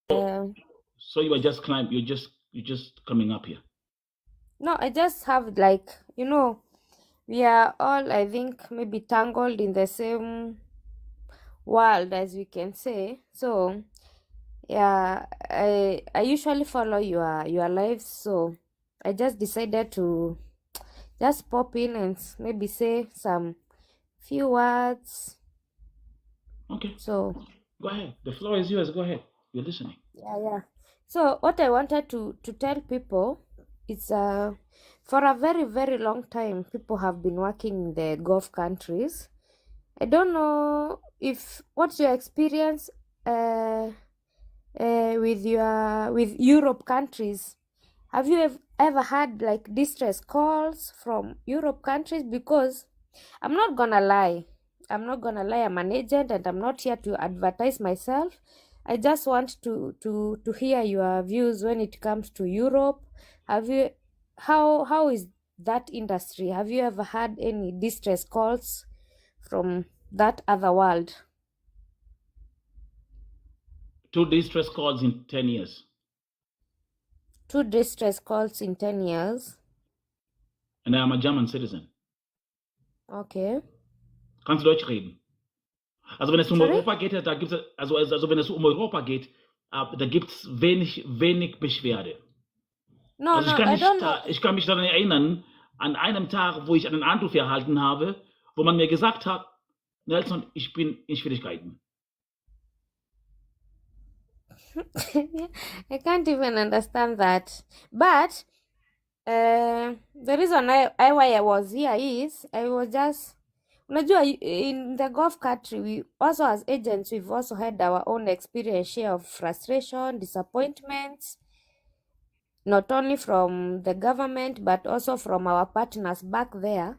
So you are just you're just coming up here. No, I just have like, we are all, I think, maybe tangled in the same world, as we can say. So yeah, I usually follow your lives, so I just decided to just pop in and maybe say some few words. Okay. So Go ahead. The floor is yours. Go ahead. You're listening. yeah. So what I wanted to tell people is for a very very long time people have been working in the Gulf countries. I don't know if what's your experience with Europe countries. Have you ever had like distress calls from Europe countries? Because I'm not gonna lie. I'm an agent and I'm not here to advertise myself. I just want to hear your views when it comes to Europe. Have you how is that industry? Have you ever had any distress calls from that other world? 2 distress calls in 10 years. 2 distress calls in 10 years. And I am a German citizen. Okay. Kannst du Deutsch reden? Also wenn es um Sorry? Europa geht, da gibt es, also wenn es um Europa geht, da gibt es wenig Beschwerde. No, Also no, I don't know. ich kann mich daran erinnern, an einem Tag, wo ich einen Anruf erhalten habe, wo man mir gesagt hat, Nelson, ich bin in Schwierigkeiten. I can't even understand that. But the reason why I was here is I was just unajua in the Gulf country we also as agents we've also had our own experience share of frustration, disappointments, not only from the government but also from our partners back there.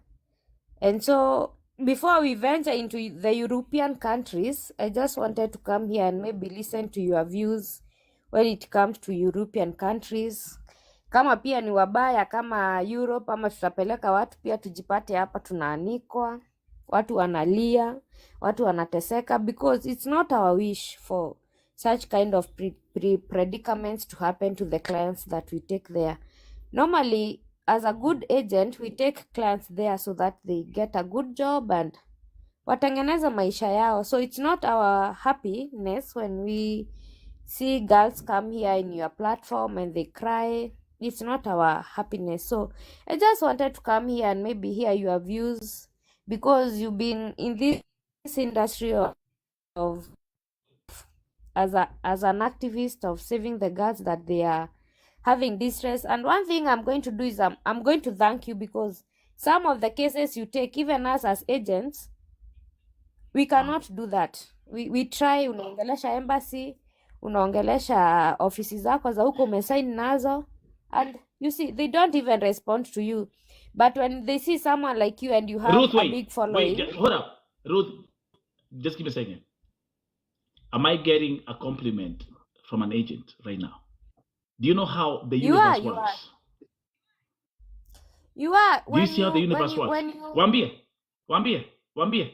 And so before we venture into the European countries, I just wanted to come here and maybe listen to your views when it comes to European countries. Kama pia ni wabaya kama Europe ama tutapeleka watu pia tujipate hapa tunaanikwa, watu wanalia, watu wanateseka, because it's not our wish for such kind of predicaments to happen to the clients that we take there. Normally, as a good agent, we take clients there so that they get a good job and watengeneza maisha yao. So it's not our happiness when we see girls come here in your platform and they cry. It's not our happiness. So I just wanted to come here and maybe hear your views, because you've been in this industry of as an activist of saving the girls that they are having distress. And one thing I'm going to do is I'm going to thank you, because some of the cases you take, even us as agents, we cannot do that. We try, unaongelesha embassy, unaongelesha ofisi zako za huko umesign nazo, and you see they don't even respond to you. But when they see someone like you and you have Ruth, a big following. Wait, hold up. Ruth, just give me a second. Am I getting a compliment from an agent right now? Do you know how the universe works? You are. Do you see how the universe works? Wambie.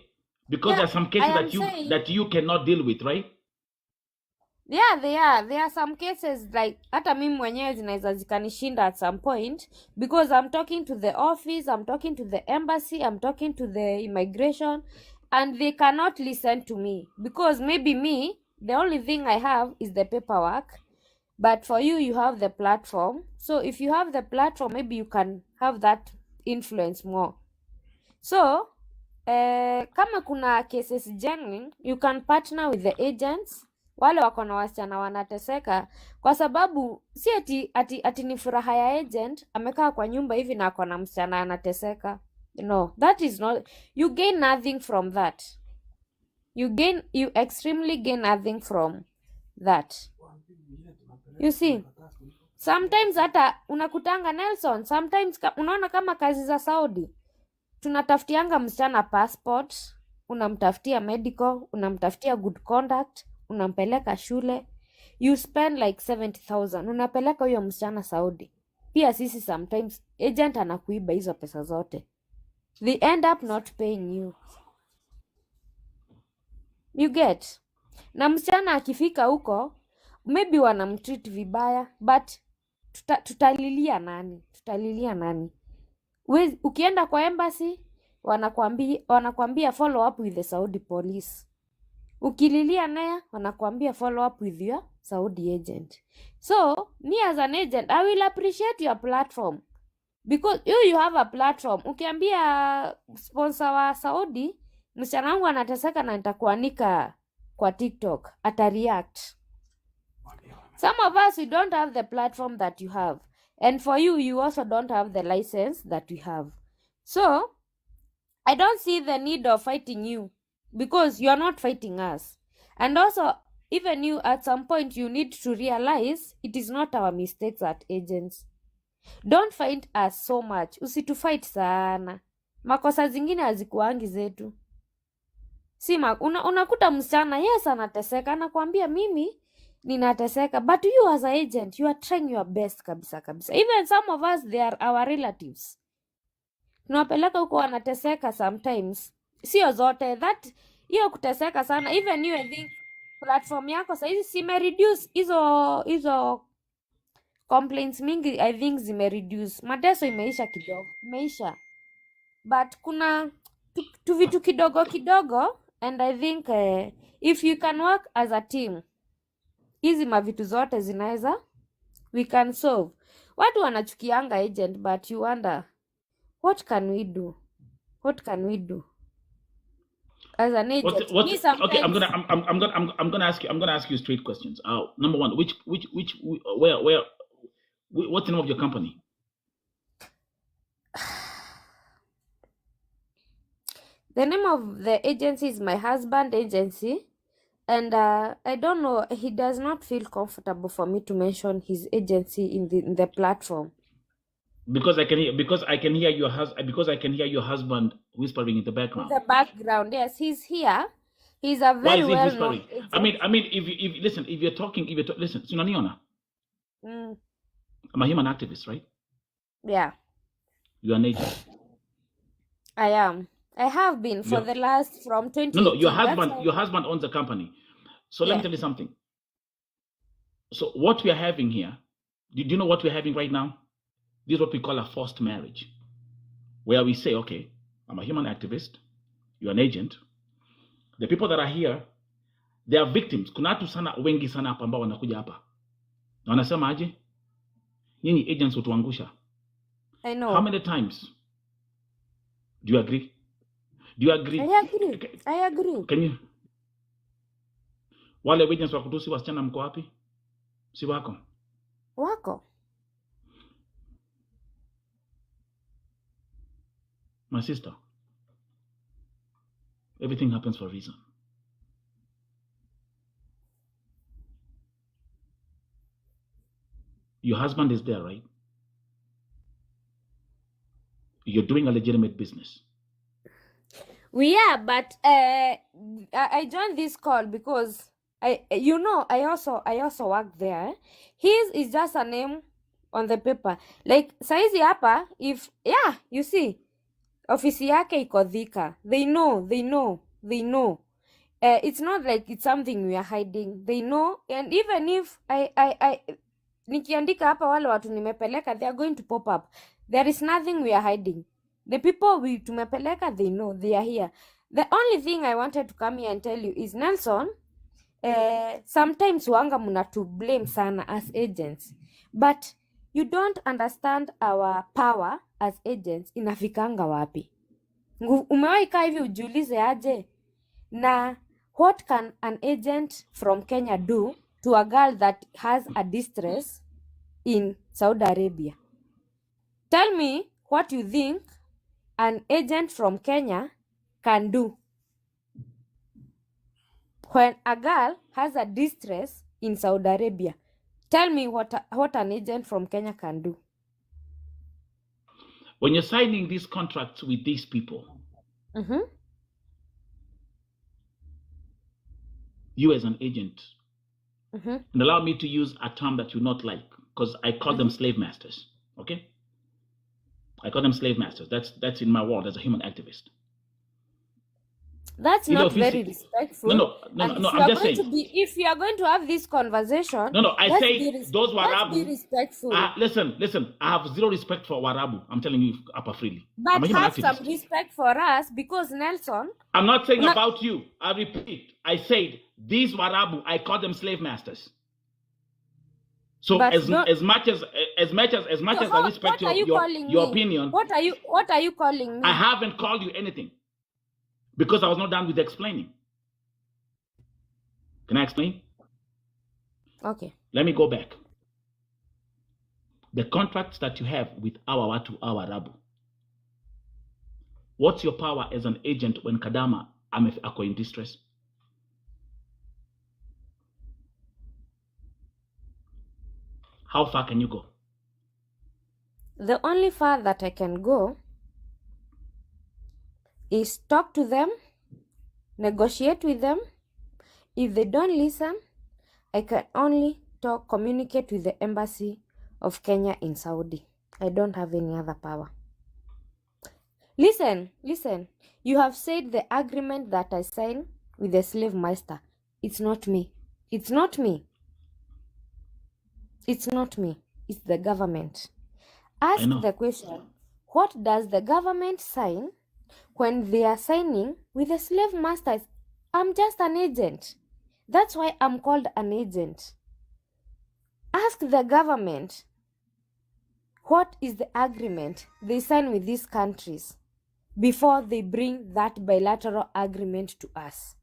Because there are some cases that you cannot deal with, right? Yeah, there are some cases like hata mimi mwenyewe zinaweza zikanishinda at some point, because I'm talking to the office, I'm talking to the embassy, I'm talking to the immigration, and they cannot listen to me because maybe me, the only thing I have is the paperwork, but for you, you have the platform. So if you have the platform, maybe you can have that influence more. So kama kuna cases genuine, you can partner with the agents wale wako na wasichana wanateseka, kwa sababu si ati ni furaha ya agent amekaa kwa nyumba hivi na ako na msichana anateseka. No, that is not, you gain nothing from that. You extremely gain nothing from that. You see, sometimes hata unakutanga Nelson, sometimes unaona kama kazi za Saudi, tunatafutianga msichana passport, unamtafutia medical, unamtafutia good conduct, unampeleka shule, you spend like 70,000, unapeleka huyo msichana Saudi. Pia sisi sometimes agent anakuiba hizo pesa zote, they end up not paying you. You get? Na msichana akifika huko, maybe wanamtreat vibaya, but tutalilia nani? Tutalilia nani? Ukienda kwa embassy wanakwambia follow up with the Saudi police. Ukililia naye wanakwambia follow up with your Saudi agent. So me as an agent, I will appreciate your platform because you have a platform. Ukiambia sponsor wa Saudi msichana wangu anateseka na nitakuanika kwa TikTok, atareact. Some of us, we don't have the platform that you have, and for you, you also don't have the license that we have. So I don't see the need of fighting you because you're not fighting us. And also, even you, at some point, you need to realize it is not our mistakes as agents. Don't fight us so much. Usitufight sana. Makosa zingine hazikuangi zetu. Si unakuta msichana, yes, anateseka, anakuambia mimi ninateseka, but you as an agent, you are trying your best kabisa kabisa. Even some of us, they are our relatives. Tunawapeleka huko wanateseka sometimes. Sio zote. Hiyo kuteseka sana. Even you, I think, platform yako saizi simereduce hizo complaints mingi, I think zimereduce. Mateso imeisha kidogo. Imeisha. But kuna tu vitu kidogo kidogo, and I think if you can work as a team, hizi mavitu zote zinaweza, we can solve. Watu wanachukianga agent, but you wonder, what can we do? What can we do as an agent? Okay, I'm gonna ask you straight questions. Number one, where what's the name of your company? The name of the agency is my husband agency, and I don't know, he does not feel comfortable for me to mention his agency in the platform. Because I can hear your husband whispering in the background. In the background, yes, he's here. He's a very well-known agent. I mean, if you're talking, listen, Sunaniona. I'm a human activist, right? Yeah. You're an agent. I am. I have been for the last from 20. No, your husband owns a company. So let me tell you something. So what we are having here, do you know what we're having right now? This is what we call a forced marriage, where we say, okay, I'm a human activist, you're an agent. The people that are here, they are victims. Kuna watu sana wengi sana hapa ambao wanakuja hapa. Na wanasema aje? Nyinyi agents utuangusha. I know. How many times? Do you agree? Do you agree? I agree. Can you? Wale agents wa kutusi wasichana mko wapi? Si wako? Wako. My sister, everything happens for a reason. Your husband is there, right? You're doing a legitimate business. We are, but I joined this call because I also work there. His is just a name on the paper. Like saizi hapa, you see, ofisi yake iko Thika. They know. It's not like it's something we are hiding. They know, and even if I nikiandika hapa wale watu nimepeleka, they are going to pop up. There is nothing we are hiding. The people we tumepeleka, they know, they are here. The only thing I wanted to come here and tell you is, Nelson, sometimes wanga muna to blame sana as agents, but you don't understand our power as agents inafikanga wapi. Umewahi kaa hivi ujiulize aje? Na what can an agent from Kenya do to a girl that has a distress in Saudi Arabia? Tell me what you think an agent from Kenya can do when a girl has a distress in Saudi Arabia. Tell me what an agent from Kenya can do. When you're signing these contracts with these people, you as an agent, and allow me to use a term that you not like, because I call them slave masters, okay? I call them slave masters. That's in my world as a human activist. That's Ile not very ofisi. respectful. No, And if you I'm are just going to saying. be, if you are going to have this conversation, No, I let's said be those let's be Warabu. respectful. Listen. I have zero respect for Warabu. I'm telling you, Upper Freely. I'm But a human have activist. some respect for us, because Nelson. I'm not saying Una- about you. I repeat. I said these Warabu. I call them slave masters. So But as don't. much as So I respect what are you calling your me? opinion, What are you calling me? I haven't called you anything because I was not done with explaining. Can I explain? Okay. Let me go back. The contracts that you have with our Watu, our Rabu. What's your power as an agent when Kadama are in distress? How far can you go? The only far that I can go is talk to them, negotiate with them. If they don't listen, I can only communicate with the embassy of Kenya in Saudi. I don't have any other power. Listen. You have said the agreement that I signed with the slave master. It's not me. It's not me. It's the government. Ask the question, what does the government sign when they are signing with the slave masters? I'm just an agent. That's why I'm called an agent. Ask the government, what is the agreement they sign with these countries before they bring that bilateral agreement to us.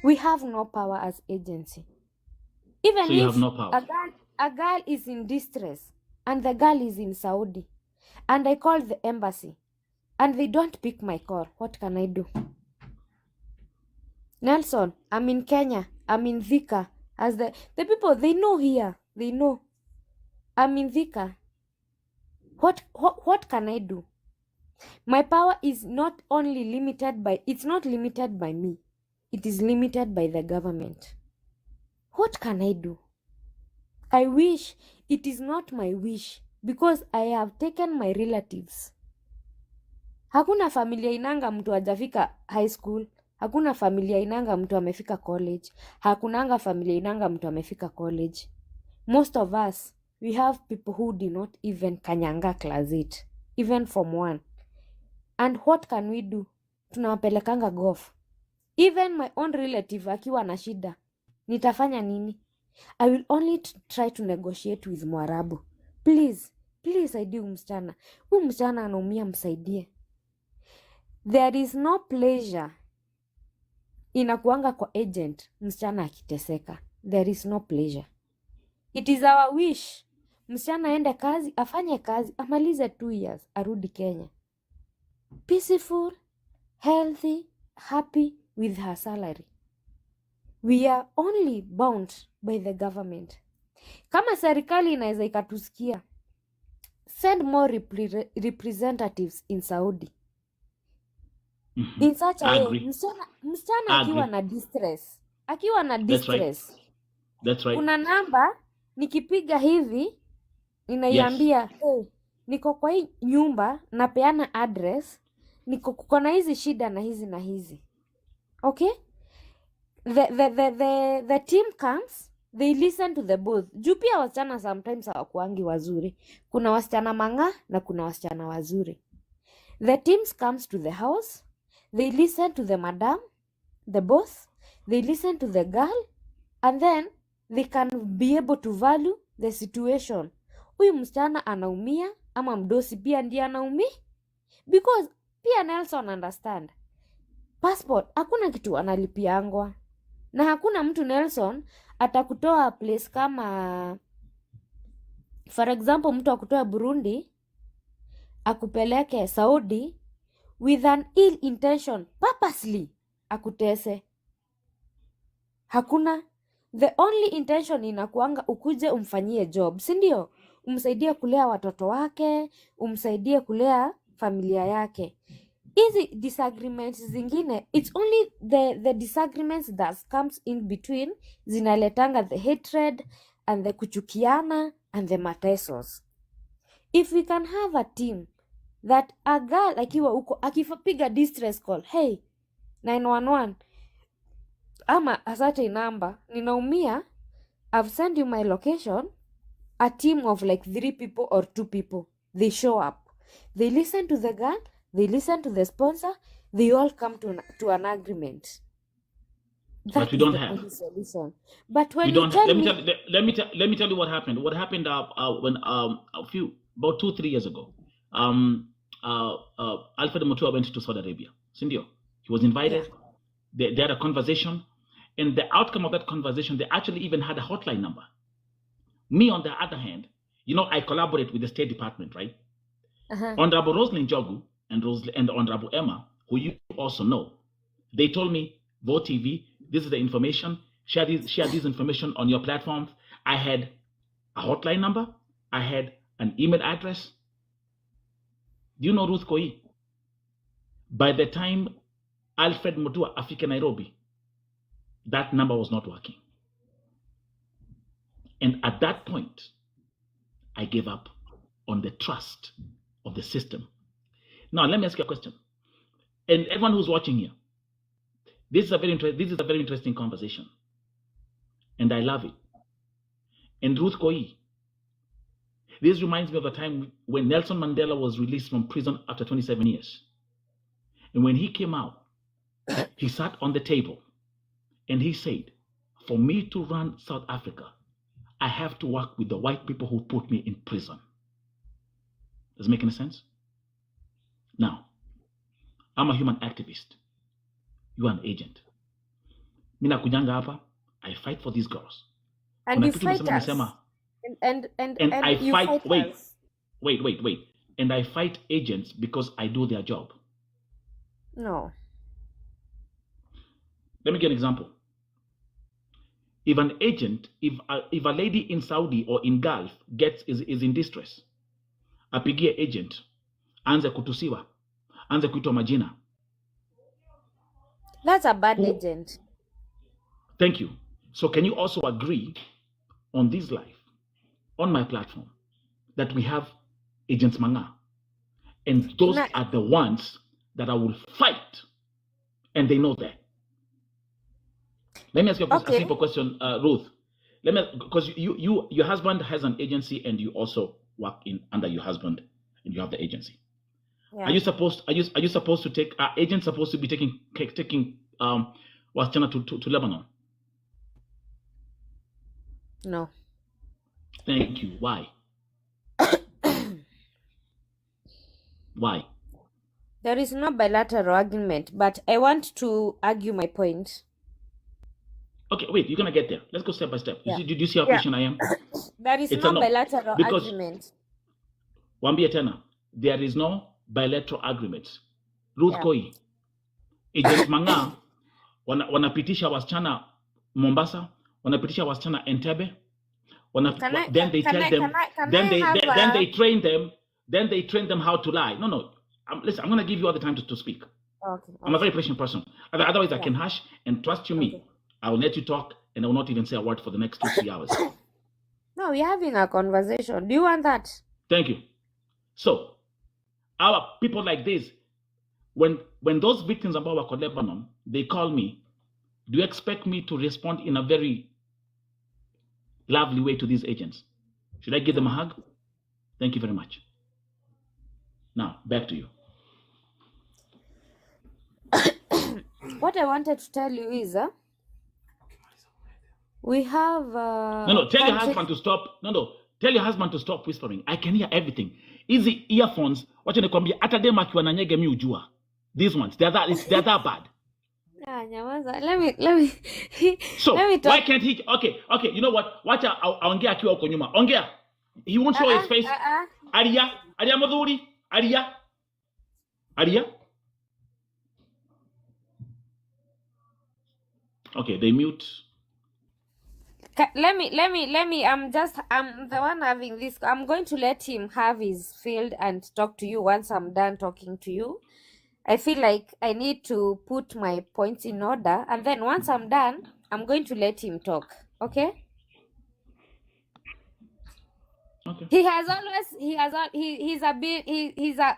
We have no power as agency. Even so you if have no power. a girl is in distress and the girl is in Saudi and I call the embassy and they don't pick my call, what can I do? Nelson, I'm in Kenya, I'm in Thika. As the people, they know here, they know. I'm in Thika. What can I do? My power is not only limited by, it's not limited by me. It is limited by the government. What can I do? I wish it is not my wish because I have taken my relatives. Hakuna familia inanga mtu hajafika high school. Hakuna familia inanga mtu amefika college. Hakunanga familia inanga mtu amefika college. Most of us, we have people who do not even kanyanga class 8, even Form 1. And what can we do? Tunawapelekanga golf. Even my own relative akiwa na shida, nitafanya nini? I will only try to negotiate with Mwarabu. Please saidie msichana. Huyu msichana anaumia, msaidie. There is no pleasure inakuanga kwa agent msichana akiteseka. There is no pleasure. It is our wish msichana aende kazi, afanye kazi, amalize 2 years, arudi Kenya. Peaceful, healthy, happy with her salary. We are only bound by the government. Kama serikali inaweza ikatusikia, send more representatives in Saudi. In such a way, msichana akiwa na distress. That's right. Kuna namba, nikipiga hivi, ninaiambia, hey, niko kwa hii nyumba, napeana address, niko kuko na hizi shida na hizi na hizi. Okay? The team comes, they listen to the both. Juu pia wasichana sometimes hawakuangi wazuri. Kuna wasichana manga na kuna wasichana wazuri. The teams comes to the house, they listen to the madam, the boss, they listen to the girl, and then they can be able to value the situation. Huyu msichana anaumia ama mdosi pia ndiye anaumia? Because pia Nelson understand. Passport, hakuna kitu analipiangwa. Na hakuna mtu Nelson atakutoa place kama, for example, mtu akutoa Burundi akupeleke Saudi with an ill intention, purposely akutese. Hakuna. The only intention inakuanga ukuje umfanyie job, si ndio? Umsaidie kulea watoto wake, umsaidie kulea familia yake. Hizi disagreements zingine, it's only the disagreements that comes in between zinaletanga the hatred and the kuchukiana and the matesos. If we can have a team that a girl akiwa uko akipiga distress call, hey, 911 ama a certain number, ninaumia, I've sent you my location. A team of like 3 people or 2 people, they show up, they listen to the gun, they listen to the sponsor, they all come to an agreement. But That we is don't the have. only solution. But when We you don't. tell Let me me, tell. Let me tell you what happened. What happened when about 2-3 years ago, Alfred Mutua went to Saudi Arabia. Sindio, he was yeah, invited. They had a conversation, and the outcome of that conversation, they actually even had a hotline number. Me, on the other hand, I collaborate with the State Department, right? Honorable Rosalind Jogu and Honorable Emma, who you also know, they told me, Vote TV, this is the information, share this information on your platforms. I had a hotline number, I had an email address. Do you know Ruth Koi? By the time Alfred Mutua afika Nairobi, that number was not working. And at that point, I gave up on the trust of the system. Now, let me ask you a question. And everyone who's watching here, this is a very interesting conversation. And I love it. And Ruth Koi, this reminds me of a time when Nelson Mandela was released from prison after 27 years. And when he came out, he sat on the table and he said, for me to run South Africa, I have to work with the white people who put me in prison. Does it make any sense? Now, I'm a human activist. You are an agent. Mina kujanga hapa, I fight for these girls. and you fight us. And I you fight, fight us. wait. And I fight agents because I do their job. No. Let me give an example. If an agent, if a lady in Saudi or in Gulf is in distress, apigie agent, anze kutusiwa, anze kuitwa majina. That's a bad agent. Thank you. So can you also agree on this live, on my platform, that we have agents manga? And those are the ones that I will fight. And they know that. Let me ask you a simple question, Ruth. Because your husband has an agency and you also work under your husband and you have the agency. Yeah. Are you supposed to take agents supposed to be taking wasichana to Lebanon? No. Thank you. Why? Why? There is no bilateral agreement, but I want to argue my point. Okay, wait, you're going to get there. Let's go step by step. Yeah. Do you see how patient I am? There is no bilateral agreement. Wambia tena, there is no bilateral agreement. Ruth Koi, agent manga, wanapitisha wasichana Mombasa, wanapitisha wasichana Entebbe, then they train them how to lie. No. Listen, I'm going to give you all the time to speak. Okay. I'm a very patient person. Otherwise, I can hush and trust you me. Okay. I will let you talk and I will not even say a word for the next 2-3 hours. No, we're having a conversation. Do you want that? Thank you. So, our people like this, when those victims of our Lebanon, they call me, do you expect me to respond in a very lovely way to these agents? Should I give them a hug? Thank you very much. Now, back to you. What I wanted to tell you is, we have... tell your husband to stop. Tell your husband to stop whispering. I can hear everything. Easy earphones. Wacha nikwambia hata dem akiwa na nyege mi ujua. These ones, they're that bad. Let me So, let me talk. Why can't he? Okay, you know what? Wacha aongea akiwa huko nyuma. Ongea. He won't show his face. Aria madhuri. Aria. Okay, they mute. Let me, I'm the one having this. I'm going to let him have his field and talk to you once I'm done talking to you. I feel like I need to put my points in order, and then once I'm done, I'm going to let him talk. Okay? Okay.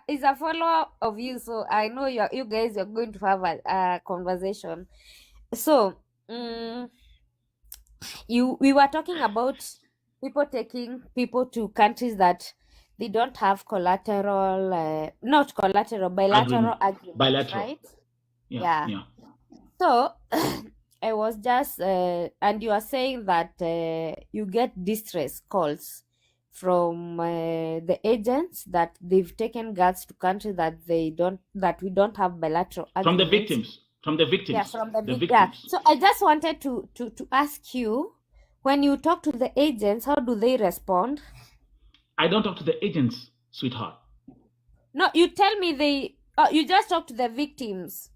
He's a follower of you, so I know you guys are going to have a conversation. So we were talking about people taking people to countries that they don't have bilateral Agreement. agreement, Bilateral. right? Yeah. Yeah. So I was just and you are saying that you get distress calls from the agents that they've taken girls to countries that we don't have bilateral From the agreements. victims. From the victims. Yeah, from the victims. Yeah. So I just wanted to ask you, when you talk to the agents, how do they respond? I don't talk to the agents, sweetheart. No, you tell me you just talk to the victims.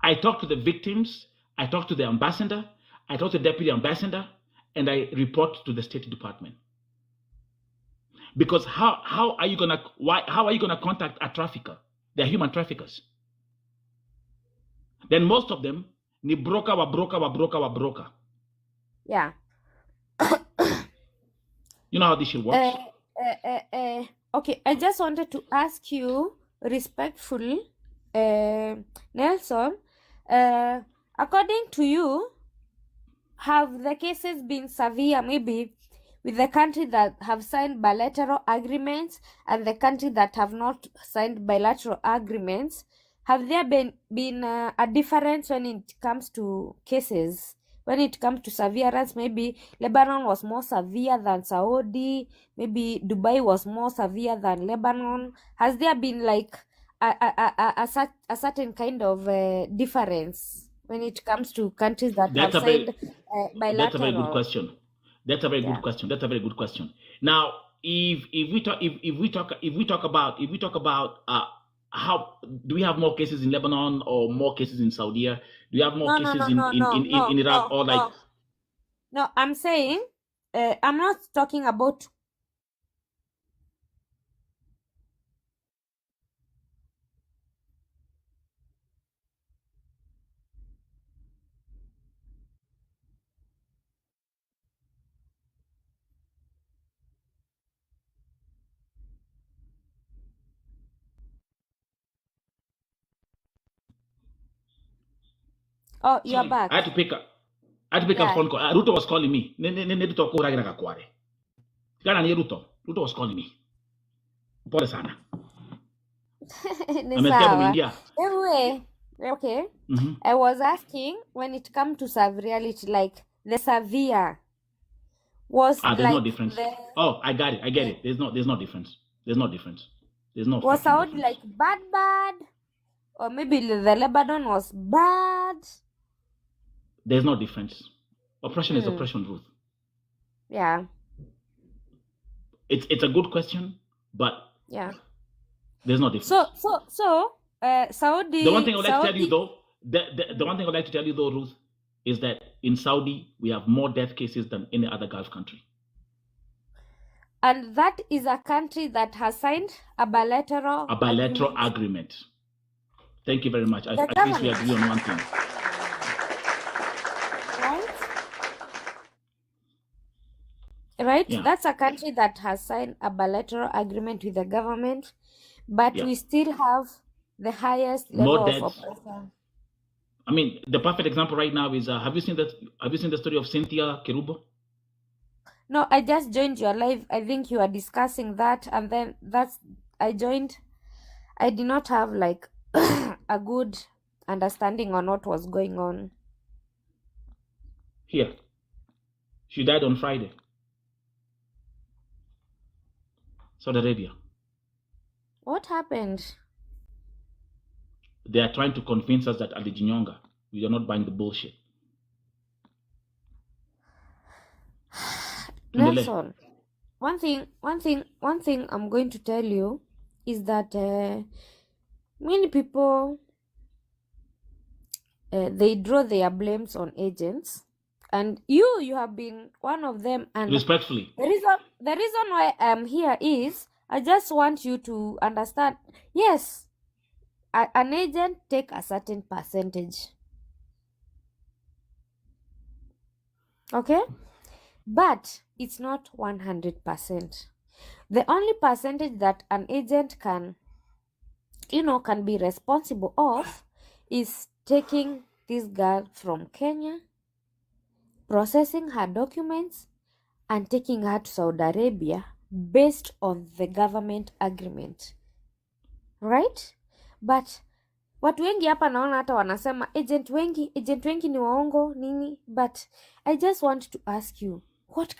I talk to the victims, I talk to the ambassador, I talk to the deputy ambassador, and I report to the State Department. Because how are you gonna contact a trafficker? They're human traffickers. Then most of them ni broker. Yeah. You know how this shit works? Okay, I just wanted to ask you respectfully, Nelson, according to you, have the cases been severe, maybe with the country that have signed bilateral agreements and the country that have not signed bilateral agreements? Have there been a difference when it comes to cases? When it comes to severance, maybe Lebanon was more severe than Saudi, maybe Dubai was more severe than Lebanon. Has there been like a certain kind of difference when it comes to countries that have signed bilateral? That's a very good question. That's a very good question. That's a very good question. Now, if we talk about how do we have more cases in Lebanon or more cases in Saudi? Do we have more cases in Iraq or like? No, I'm saying I'm not talking about. Oh, you're back. I had to pick up a phone call. Ruto was calling me. Ruto was calling me. Pole sana. Anyway, okay. I was asking, when it comes to severity, like the severe was there's no difference. Oh, I got it. I get it. There's no difference. There's no difference. There's no. Was Saudi like bad, or maybe the Lebanon was bad? There's no difference. Oppression is oppression, Ruth. Yeah. It's a good question, but yeah, there's no difference. So Saudi. The one thing I'd like to tell you though, the one thing I'd like to tell you though, Ruth, is that in Saudi we have more death cases than any other Gulf country. And that is a country that has signed a bilateral agreement. Thank you very much. At least we agree on one thing. Right? Yeah. That's a country that has signed a bilateral agreement with the government, but we still have the highest level of oppression. I mean, the perfect example right now is have you seen the story of Cynthia Kerubo? No, I just joined your live. I think you are discussing that, and then I joined. I did not have like a good understanding on what was going on. Here, she died on Friday. Saudi Arabia. What happened? They are trying to convince us that Ali Jinyonga, we are not buying the bullshit. Nelson, one thing I'm going to tell you is that many people they draw their blames on agents, and you have been one of them. And respectfully, the reason why I'm here is I just want you to understand. Yes, an agent take a certain percentage. Okay. but it's not 100%. The only percentage that an agent can be responsible of is taking this girl from Kenya, processing her documents, and taking her to Saudi Arabia based on the government agreement, right? But watu wengi hapa naona hata wanasema agent wengi ni waongo nini, but I just want to ask you, what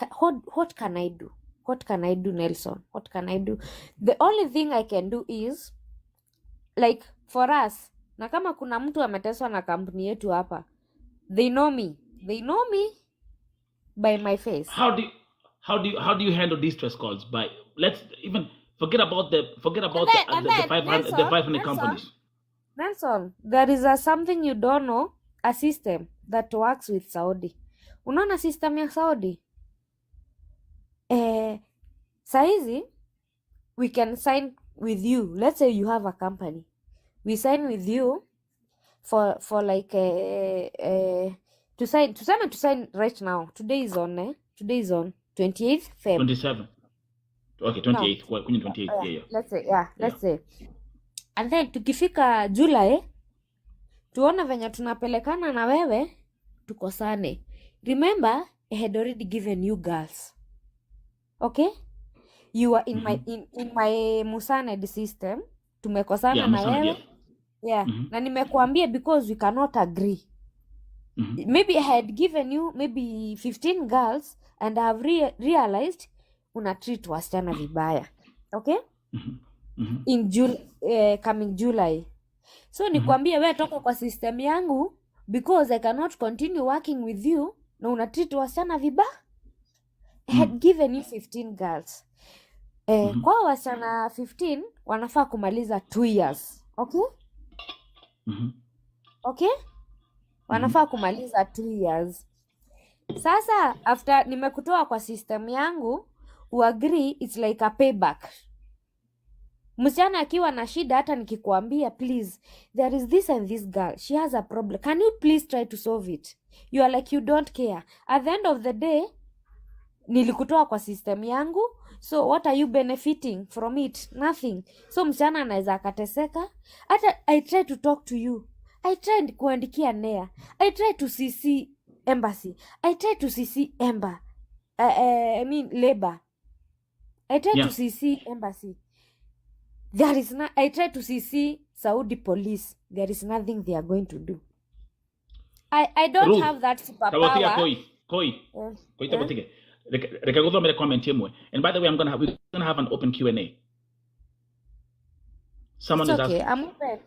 can I do? What can I do, Nelson? What can I do? The only thing I can do is like for us, na kama kuna mtu ameteswa na kampuni yetu hapa, they know me by my face. How do you handle these stress calls? By let's even forget about the 500 companies. Nelson, there is something you don't know, a system that works with Saudi. Unaona system ya Saudi? Saizi we can sign with you. Let's say you have a company. We sign with you for like to sign right now. Today is on 28th Feb. 27. Okay, 28th. No. 28th. Yeah. Let's say. And then tukifika July tuone venye tunapelekana na wewe tukosane. Remember, I had already given you girls. Okay? You are in my Musaned system. Tumekosana na wewe. Yeah. Na nimekuambia because we cannot agree. Maybe I had given you maybe 15 girls and I have realized una treat wasichana vibaya. Okay? In coming July. So nikwambie wewe toka kwa system yangu because I cannot continue working with you na una treat wasichana vibaya. I had given you 15 girls. Kwa wasichana 15 wanafaa kumaliza 2 years. Okay? Okay? Wanafaa kumaliza 2 years. Sasa after nimekutoa kwa system yangu, uagree, it's like a payback. Msichana akiwa na shida hata nikikuambia please there is this and this girl, she has a problem, can you please try to solve it? You are like you don't care. At the end of the day nilikutoa kwa system yangu, so what are you benefiting from it? Nothing. So msichana anaweza akateseka. Hata I try to talk to you, I tried kuandikia NEA, I tried to CC embassy, I tried to CC labor, I tried to CC embassy. There is I tried to CC Saudi police. There is nothing they are going to do. I don't Ruth, have that superpower. And by the way, we're gonna have an open Q&A. Someone it's is okay. asking. I'm open.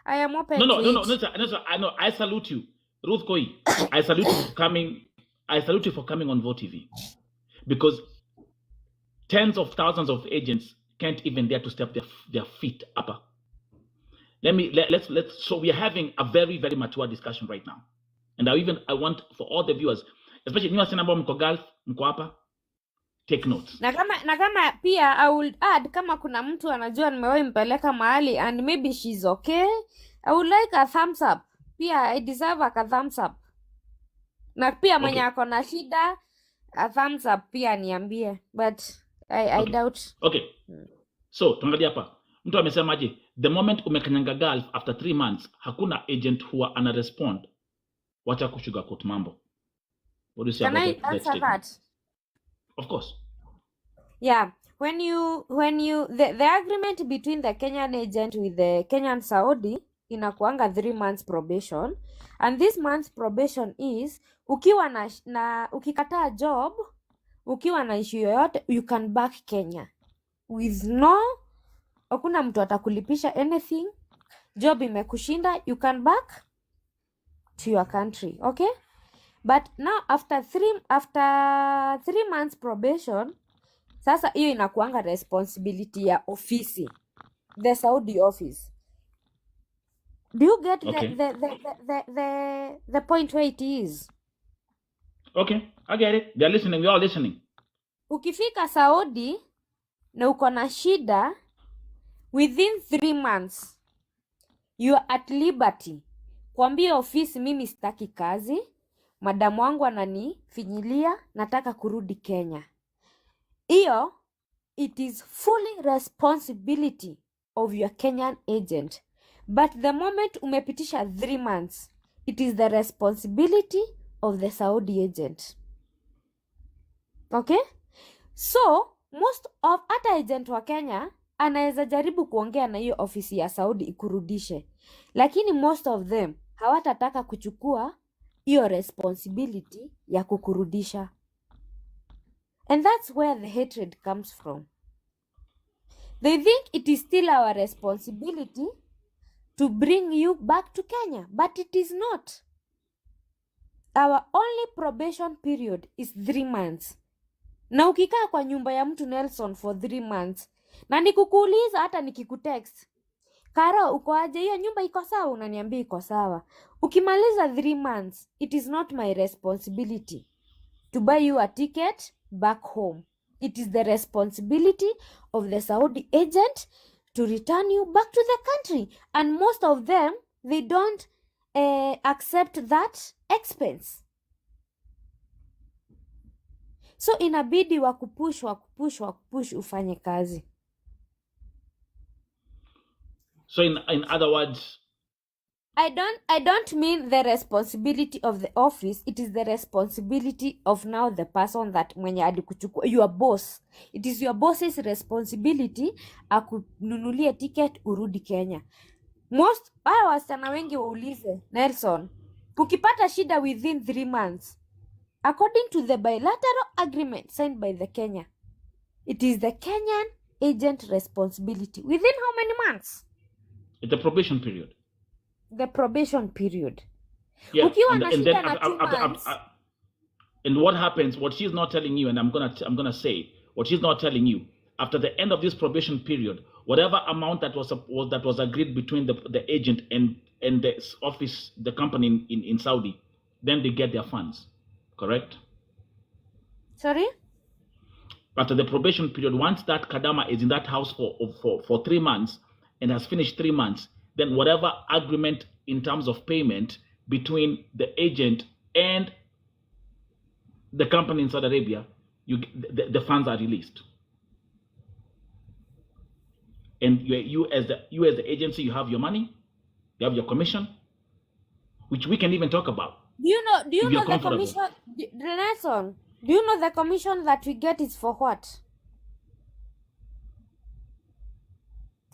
I am open. No, sir. I know. I salute you, Ruth Koi. I salute you for coming. I salute you for coming on Vote TV, because tens of thousands of agents can't even dare to step their feet up. Let's so we are having a very, very mature discussion right now. And I want for all the viewers, especially new ambao mko Gulf, mko hapa, take notes. Na kama pia I will add, kama kuna mtu anajua nimewahi mpeleka mahali and maybe she's okay, I would like a thumbs up. Pia I deserve a thumbs up. Na pia mwenye ako na shida, a thumbs up pia niambie, but I doubt. Okay. So, tuangalia hapa. Mtu amesemaje? The moment umekanyanga Gulf after 3 months, hakuna agent huwa ana respond. Wacha kusugarcoat mambo. What do you say about that? Can I answer that? Of course. Yeah. When you the agreement between the Kenyan agent with the Kenyan Saudi inakuanga 3 months probation, and this month's probation is ukiwa na ukikataa job, ukiwa na issue yoyote, you can back Kenya with hakuna mtu atakulipisha anything. Job imekushinda, you can back to your country. Okay? But now after 3 months probation, sasa hiyo inakuanga responsibility ya ofisi, the Saudi office. Do you get the point where it is? Okay, I get it. They're listening. We're all listening. Ukifika Saudi na uko na shida, within 3 months you are at liberty kuambia ofisi mimi sitaki kazi, madamu wangu ananifinyilia, nataka kurudi Kenya. Hiyo, it is fully responsibility of your Kenyan agent. But the moment umepitisha 3 months, it is the responsibility of the Saudi agent. Okay? So, most of hata agent wa Kenya anaweza jaribu kuongea na hiyo ofisi ya Saudi ikurudishe. Lakini most of them hawatataka kuchukua hiyo responsibility ya kukurudisha. And that's where the hatred comes from. They think it is still our responsibility to bring you back to Kenya, but it is not. Our only probation period is 3 months. Na ukikaa kwa nyumba ya mtu Nelson for 3 months, na nikukuuliza hata nikikutext, Karo, uko aje? Hiyo nyumba iko sawa? Unaniambia iko sawa. Ukimaliza 3 months, it is not my responsibility to buy you a ticket back home. It is the responsibility of the Saudi agent to return you back to the country. And most of them, they don't accept that expense. So inabidi wakupush ufanye kazi. So in other words, I don't mean the responsibility of the office. It is the responsibility of now the person that mwenye alikuchukua, your boss. It is your boss's responsibility akununulie ticket urudi Kenya. Most wasichana wengi waulize, Nelson, ukipata shida within 3 months, according to the bilateral agreement signed by the Kenya, it is the Kenyan agent responsibility. Within how many months? The probation period. The probation period. Yeah. Ukiwa And, na and shida then na 2 months. And what happens? What she's not telling you, and I'm gonna say what she's not telling you. After the end of this probation period, whatever amount that was agreed between the agent and the office, the company in Saudi, then they get their funds. Correct? Sorry? After the probation period, once that Kadama is in that house for 3 months and has finished 3 months, then whatever agreement in terms of payment between the agent and the company in Saudi Arabia, the funds are released. And you as the agency, you have your money, you have your commission, which we can even talk about. Do you know the commission, Nelson? Do you know the commission that we get is for what?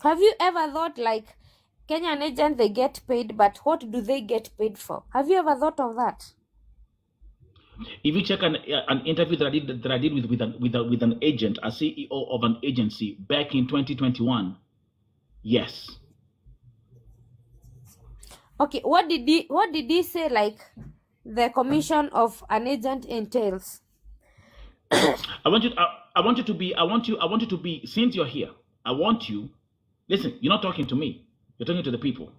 Have you ever thought like Kenyan agents, they get paid, but what do they get paid for? Have you ever thought of that? If you check an interview that I did with an agent, a CEO of an agency back in 2021, yes. Okay, what did he say? Like the commission of an agent entails. I want you to be. Since you're here, I want you. Listen, you're not talking to me. You're talking to the people.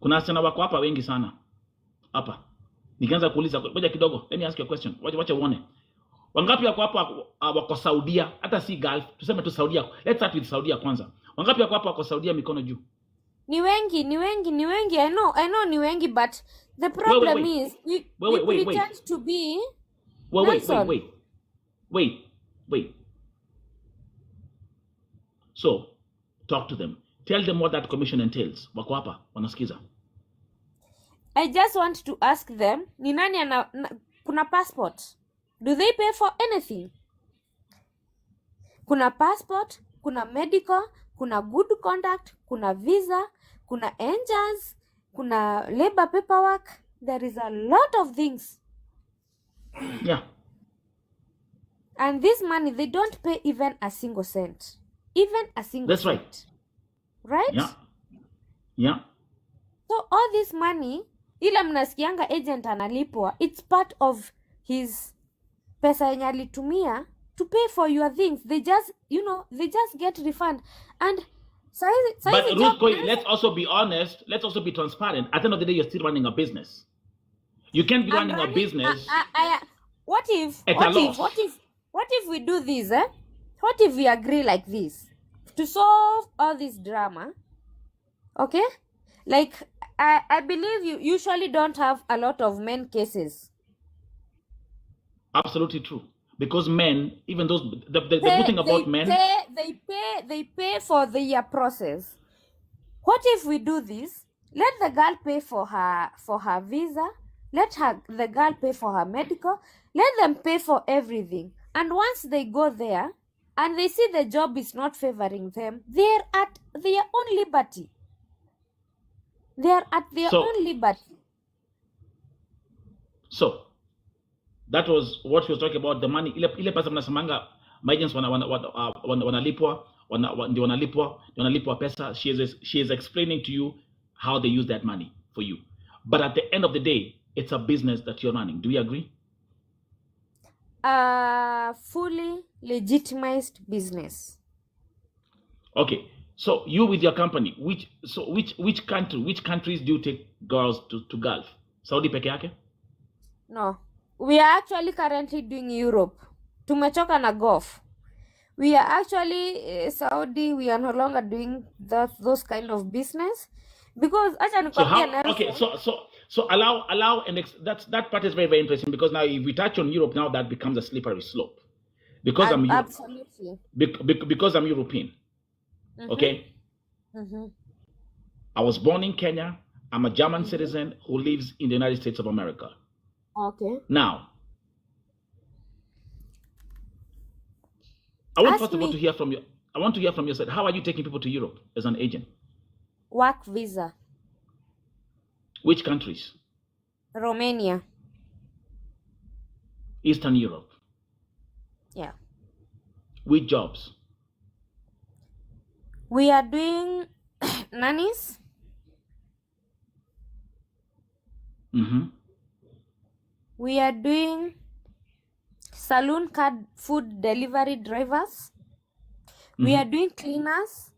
Kuna wasichana wako hapa wengi sana. Hapa. Nikianza kuuliza, ngoja kidogo. Let me ask you a question. Wacha uone. Wangapi wako hapa wako Saudia? Hata si Gulf. Tuseme tu Saudia. Let's start with Saudia kwanza. Wangapi wako hapa wako Saudia mikono juu? Ni wengi. I know ni wengi, but the problem is we pretend to be. Wait. So, talk to them. Tell them what that commission entails. Wako hapa, wanasikiza. I just want to ask them, ni nani kuna passport? Do they pay for anything? Kuna passport, kuna medical, kuna good conduct, kuna visa, kuna NJAS, kuna labor paperwork. There is a lot of things. Yeah. And this money, they don't pay even a single cent. Even a single That's cent. right. Right? Yeah. So all this money, ila mnasikianga agent analipwa, it's part of his pesa yenye alitumia to pay for your things. They just, they just get refund. And but Ruth, let's also be honest. Let's also be transparent. At the end of the day, you're still running a business. You can't be running a business. What if we do this? What if we agree like this to solve all this drama? Okay, like I believe you usually don't have a lot of men cases. Absolutely true. Because men, even those, the good thing about men, they pay for their process. What if we do this? Let the girl pay for her visa. Let the girl pay for her medical. Let them pay for everything. And once they go there and they see the job is not favoring them, they're at their own liberty. They're at their own liberty. So that was what she was talking about, the money. Ile pesa mnasemanga maagents wanalipwa pesa. She is explaining to you how they use that money for you. But at the end of the day, it's a business that you're running. Do you agree? Fully legitimized business. Okay. So you with your company, which countries do you take girls to Gulf? Saudi peke yake? No. We are actually currently doing Europe. Tumechoka na Gulf. We are actually Saudi. We are no longer doing those kind of business because so allow and that part is very, very interesting, because now if we touch on Europe, now that becomes a slippery slope, because absolutely because I'm European. Okay. I was born in Kenya. I'm a German citizen who lives in the United States of America. Okay. Now, I want first of all to hear from you. I want to hear from you. How are you taking people to Europe as an agent? Work visa. Which countries? Romania. Eastern Europe. Yeah. Which jobs? We are doing nannies. We are doing saloon card food delivery drivers. We are doing cleaners,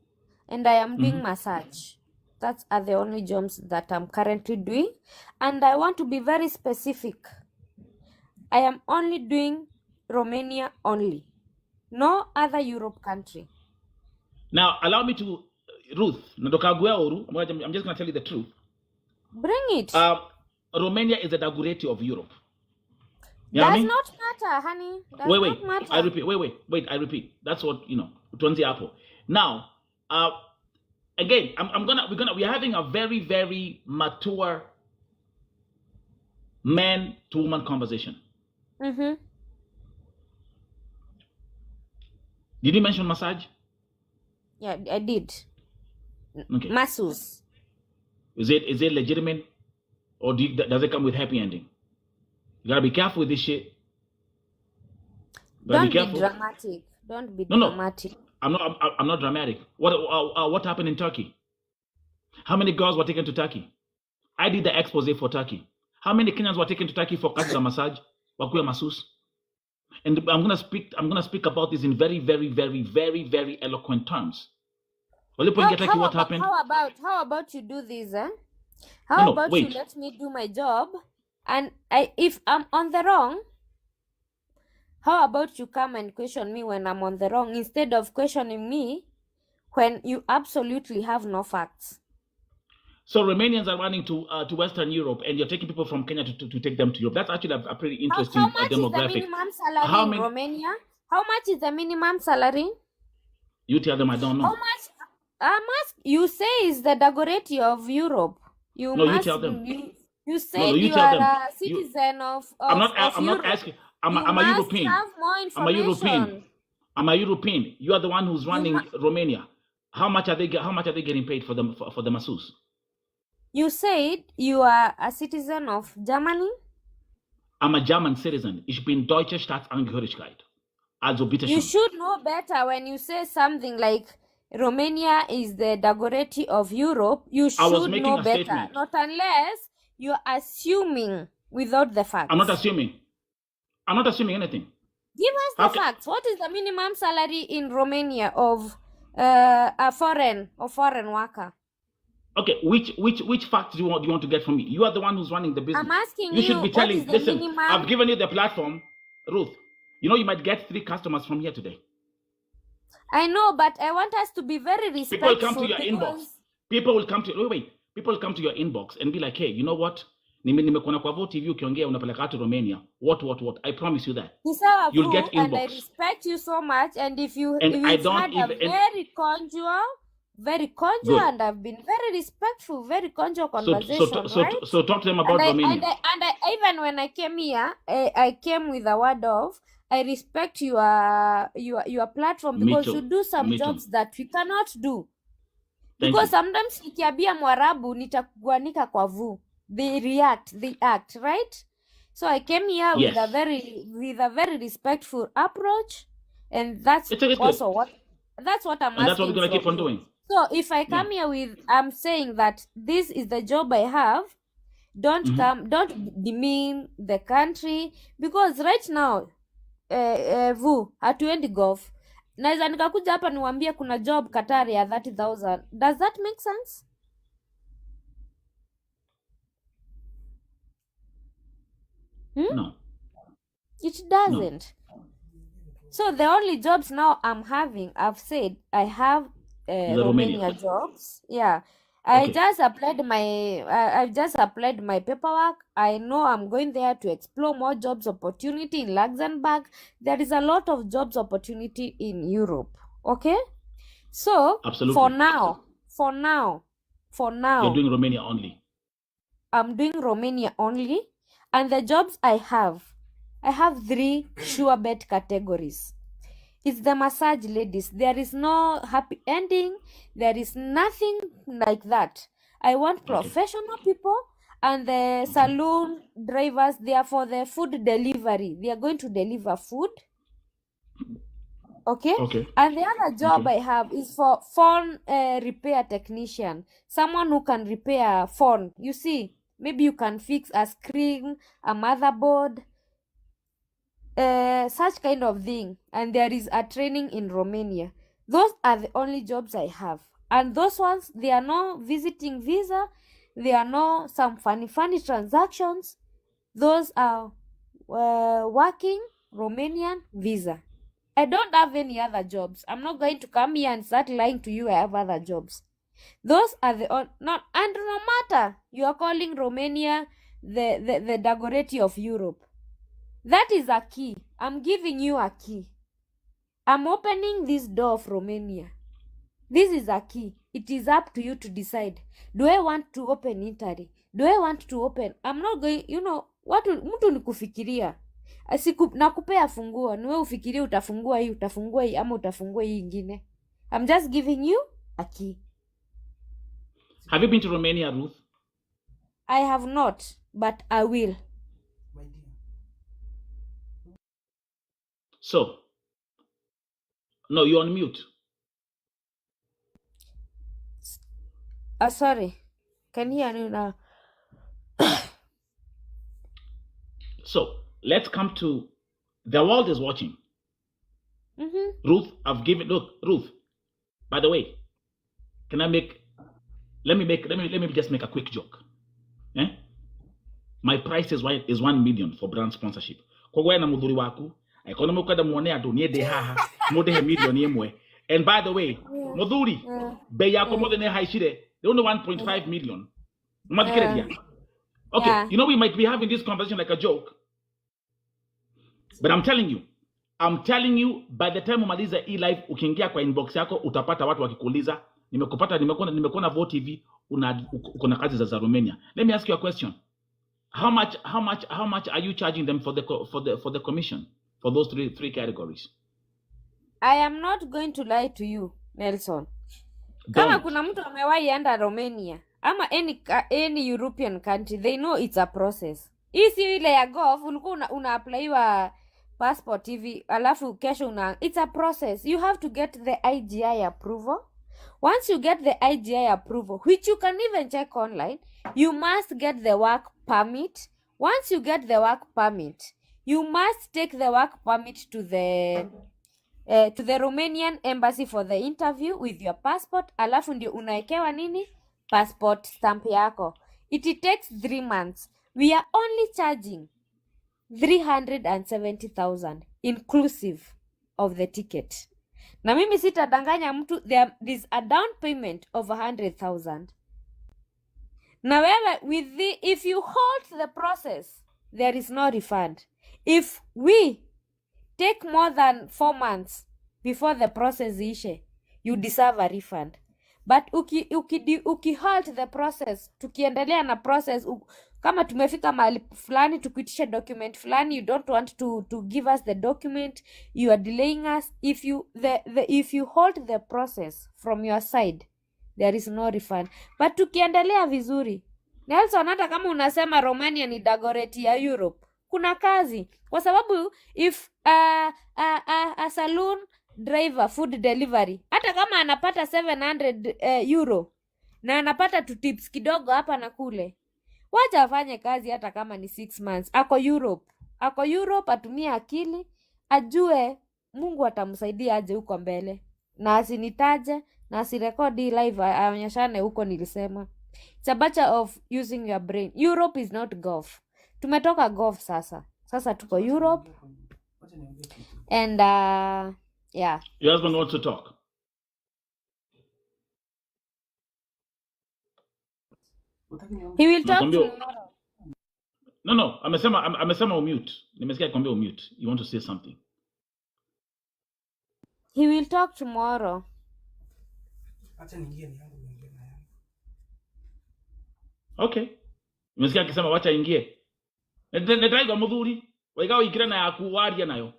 and I am doing massage. That's are the only jobs that I'm currently doing. And I want to be very specific. I am only doing Romania only. No other Europe country. Now, allow me to, Ruth, I'm just going to tell you the truth. Bring it. Romania is the Daguretti of Europe. Does not matter, honey. Wait. I repeat. I repeat. That's what, Tuanzi Apple. Now, again, we're having a very, very mature man to woman conversation. Did you mention massage? Yeah, I did. Okay. Masseuse. Is it legitimate, or does it come with happy ending? You gotta be careful with this shit. Don't be dramatic. Don't be dramatic. I'm not dramatic. What happened in Turkey? How many girls were taken to Turkey? I did the expose for Turkey. How many Kenyans were taken to Turkey for kazi massage? Wakuya masseuse. And I'm gonna speak about this in very, very, very, very, very eloquent terms. What happened? How about you do this, eh? How about you let me do my job, and if I'm on the wrong, how about you come and question me when I'm on the wrong instead of questioning me when you absolutely have no facts? So Romanians are running to Western Europe, and you're taking people from Kenya to take them to Europe. That's actually a pretty interesting demographic. How much is the minimum salary in Romania? How much is the minimum salary? You tell them. I don't know. How much? You say is the Dagoretti of Europe. You tell them. You say you are a citizen of I'm not asking. I'm a European. Have more information. I'm a European. You are the one who's running Romania. How much are they getting paid for the masseuse? You said you are a citizen of Germany. I'm a German citizen. Ich bin deutsche Staatsangehörigkeit. Also bitte schön. You should know better when you say something like Romania is the Dagoretti of Europe. You should know better. Statement. Not unless you're assuming without the facts. I'm not assuming anything. Give us the facts. What is the minimum salary in Romania of a foreign worker? Okay, which facts do you want to get from me? You are the one who's running the business. I'm asking you. You should be telling. Listen, I've given you the platform, Ruth. You might get 3 customers from here today. I know, but I want us to be very respectful. People come to your inbox. People will come to you. Wait. People come to your inbox and be like, hey, you know what? Nimekuona kwa Vote TV ukiongea unapeleka watu Romania. What? I promise you that. You'll get inbox. And I respect you so much. And if you've had a very cordial, and I've been very respectful, very cordial conversation, right? So talk to them about Romania. And I, even when I came here, I came with a word of, I respect your platform, because you do some jobs that we cannot do. Because sometimes nikiambia Mwarabu nitakuanika kwa VU. They act, right? So I came here with a very respectful approach, and that's also what I'm asking. And that's what we're gonna keep on doing. So if I come here with, I'm saying that this is the job I have, don't demean the country, because right now VU hatuendi golf. Naweza nikakuja hapa niwaambie kuna job Qatar ya 30,000. Does that make sense? No. It doesn't. No. So the only jobs now I'm having, I've said I have Romania jobs. Yeah. I've just applied my paperwork. I know I'm going there to explore more jobs opportunity in Luxembourg. There is a lot of jobs opportunity in Europe. Okay? So absolutely. For now, you're doing Romania only. I'm doing Romania only. And the jobs I have 3 sure bet categories. It's the massage ladies. There is no happy ending. There is nothing like that. I want professional people, and the salon drivers, they are for the food delivery. They are going to deliver food. Okay? And the other job I have is for phone repair technician. Someone who can repair phone. You see, maybe you can fix a screen, a motherboard, such kind of thing. And there is a training in Romania. Those are the only jobs I have. And those ones, they are no visiting visa. They are no some funny transactions. Those are working Romanian visa. I don't have any other jobs. I'm not going to come here and start lying to you I have other jobs. Those are and no matter you are calling Romania the Dagoretti of Europe. That is a key. I'm giving you a key. I'm opening this door of Romania. This is a key. It is up to you to decide. Do I want to open Italy? Do I want to open? I'm not going, mtu ni kufikiria. Nakupea funguo, niwe ufikirie utafungua hii ama utafungua hii ingine. I'm just giving you a key. Have you been to Romania, Ruth? I have not, but I will. So, no, you're on mute. Sorry. Can you hear me now? So, let's come to, the world is watching. Ruth, Ruth, by the way, let me just make a quick joke. My price is 1 million for brand sponsorship. Kwa na mudhuri waku, aikona mukada muone adu nie de haha, mode he million yemwe. And by the way, mudhuri, bei yako more than haishire, they only 1.5 million. Okay, you know we might be having this conversation like a joke. But I'm telling you, by the time umaliza live ukiingia kwa inbox yako utapata watu wakikuuliza nimekuona Vote TV uko na kazi za Romania. Let me ask you a question. How much are you charging them for the commission for those three categories? I am not going to lie to you, Nelson. Kama kuna mtu amewahi enda Romania ama any European country, they know it's a process. Hii si ile ya golf ulikuwa una applyiwa passport hivi alafu kesho it's a process. You have to get the IGI approval. Once you get the IGI approval, which you can even check online, you must get the work permit. Once you get the work permit, you must take the work permit to the Romanian embassy for the interview with your passport. Alafu ndio unaekewa nini? Passport stamp yako. It takes 3 months. We are only charging 370,000 inclusive of the ticket. Na mimi sitadanganya mtu, there is a down payment of 100,000. Na wewe if you halt the process, there is no refund. If we take more than 4 months before the process ishe, you deserve a refund. But uki halt the process, tukiendelea na process, kama tumefika mahali fulani tukuitisha document fulani, you don't want to give us the document, you are delaying us. If you halt the process from your side, there is no refund. But tukiendelea vizuri, Nelson, hata kama unasema Romania ni Dagoretti ya Europe, kuna kazi, kwa sababu if a saloon driver food delivery, hata kama anapata 700 euro na anapata tu tips kidogo hapa na kule, wacha afanye kazi hata kama ni 6 months. Ako Europe, atumie akili, ajue Mungu atamsaidia aje huko mbele, na asinitaje na asirekodi live aonyeshane huko nilisema. It's a matter of using your brain. Europe is not golf. Tumetoka golf sasa tuko Europe. And yeah, Your husband wants to talk. He will talk tomorrow. No, amesema umute. Nimesikia kwambia umute. You want to say something. He will talk tomorrow. Okay. Nimesikia akisema wacha ingie. Netaiga muthuri. Waigawa ikira na yaku waria nayo.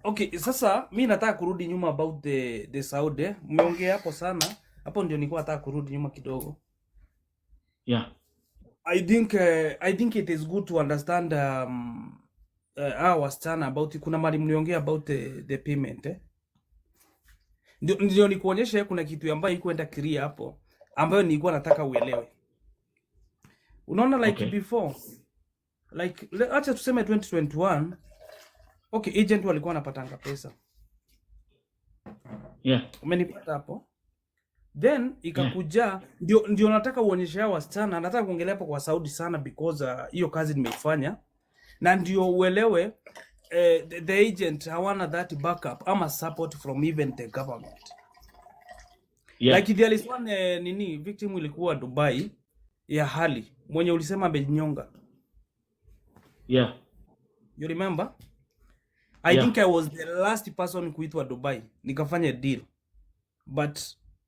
Okay, sasa mi nataka kurudi nyuma about the Saudi. Mmeongea hapo sana. Hapo ndio nilikuwa nataka kurudi nyuma kidogo. Yeah. I think it is good to understand wasichana about, kuna mali mliongea about the payment Ndio nikuonyeshe kuna kitu ambayo iko enda clear hapo ambayo nilikuwa nataka uelewe. Unaona like Okay. before, like acha tuseme 2021, okay, agent walikuwa wanapatanga pesa. Yeah. Umenipata hapo? Then ikakuja ndio nataka uonyeshe hao wasichana, nataka kuongelea hapo kwa Saudi sana because hiyo kazi nimeifanya, na ndio uelewe the agent hawana that backup ama support from even the government. Yeah. Like there is one victim ilikuwa Dubai ya hali mwenye ulisema amejinyonga. Yeah. You remember? I think I was the last person kuitwa Dubai nikafanya deal, but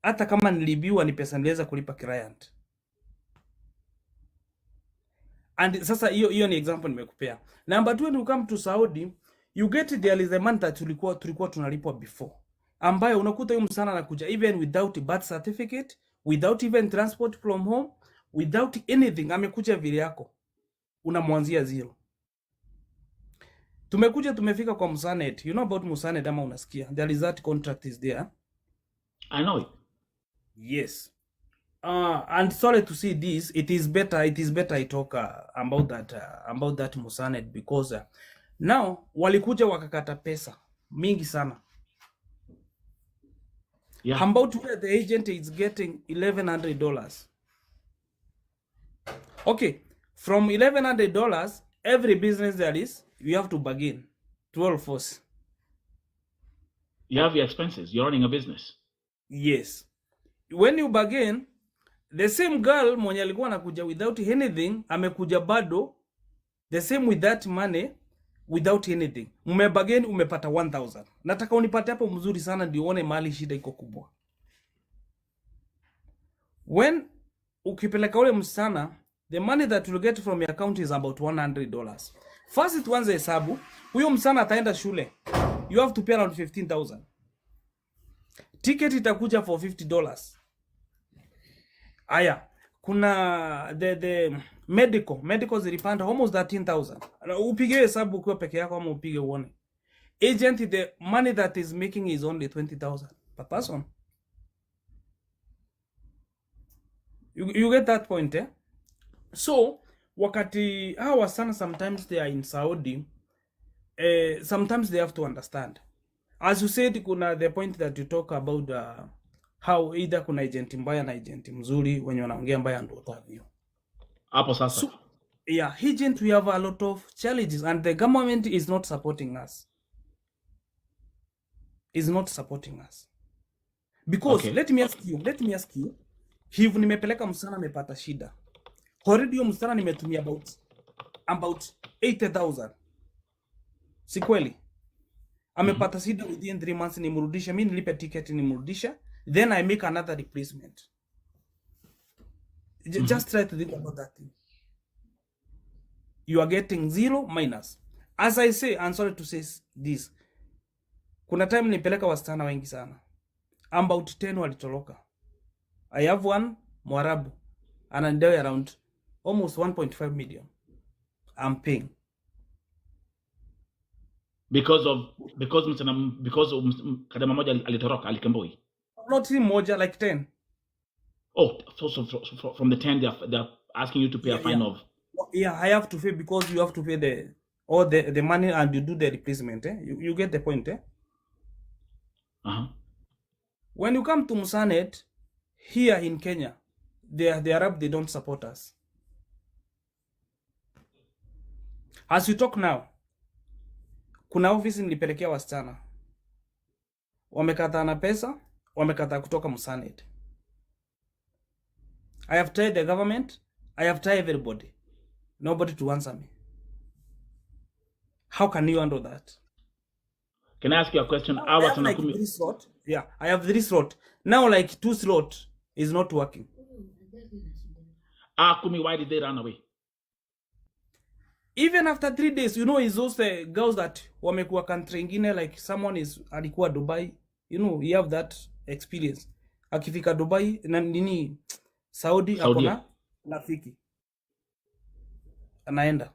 hata kama nilibiwa ni pesa niliweza kulipa client. And sasa hiyo ni example nimekupea. Number 2, when you come to Saudi, you get there is a month that tulikuwa tunalipwa before, ambayo unakuta huyo msana anakuja even without birth certificate, without even transport from home, without anything, amekuja vile yako, unamwanzia zero. Tumefika kwa Musanet. You know about Musanet ama unasikia? There is that contract is there. I know it. Yes. And sorry to see this. It is better I talk about that Musanet because now walikuja wakakata pesa mingi sana. Yeah. About where the agent is getting $1,100. Okay, from $1,100, every business there is, you have to bargain 12 force. You have your expenses. You're running a business. Yes. When you bargain, the same girl mwenye alikuwa anakuja without anything amekuja bado the same with that money without anything. Bargain, umepata 1,000. Nataka unipate hapo mzuri sana ndio uone mahali shida iko kubwa. When ukipeleka ule msana, the money that you get from your account is about $100. First tuanze hesabu, huyo msana ataenda shule. You have to pay around 15,000. Ticket itakuja for $50. Aya, kuna the medical zilipanda almost 13,000. Upige hesabu ukiwa peke yako ama upige uone. Agent, the money that is making is only 20,000 per person. You get that point, eh? So wakati hawa sana sometimes they are in Saudi, sometimes they have to understand. As you said, kuna the point that you talk about how either kuna agent mbaya na agent mzuri, wenye wanaongea mbaya ndio utavyo. Hapo sasa. So, yeah, agent, we have a lot of challenges and the government is not supporting us. Is not supporting us. Because Okay. let me ask you, hivi nimepeleka msichana amepata shida. Already hiyo msichana nimetumia about 80,000. Si kweli? Amepata shida within 3 months, nimrudishe, mimi nilipe ticket nimrudishe, then I make another replacement. Just try to think about that thing. You are getting zero minus. As I say, I'm sorry to say this. Kuna time nipeleka wasichana wengi sana. About 10 walitoroka. I have one Mwarabu anadai around almost 1.5 million. I'm paying. Because Kadama moja alitoroka, alikemboi. Not him moja, like 10. Oh, so from the 10 they're asking you to pay a fine of. Yeah, I have to pay because you have to pay the money and you do the replacement. You get the point. When you come to Musanet here in Kenya, the Arab, they don't support us. As you talk now, kuna ofisi nilipelekea wasichana, wamekataa na pesa, wamekataa kutoka Musanet. I have tried the government, I have tried everybody, nobody to answer me. How can you handle that? Can I ask you a question? I have like 3 slot. Yeah, I have 3 slot. Now like 2 slot is not working. Kumi, why did they run away? Even after 3 days, you know, it's those girls that wamekuwa country ingine, like someone alikuwa Dubai. You know, you have that experience. Akifika Dubai na nini Saudi akona rafiki. Anaenda.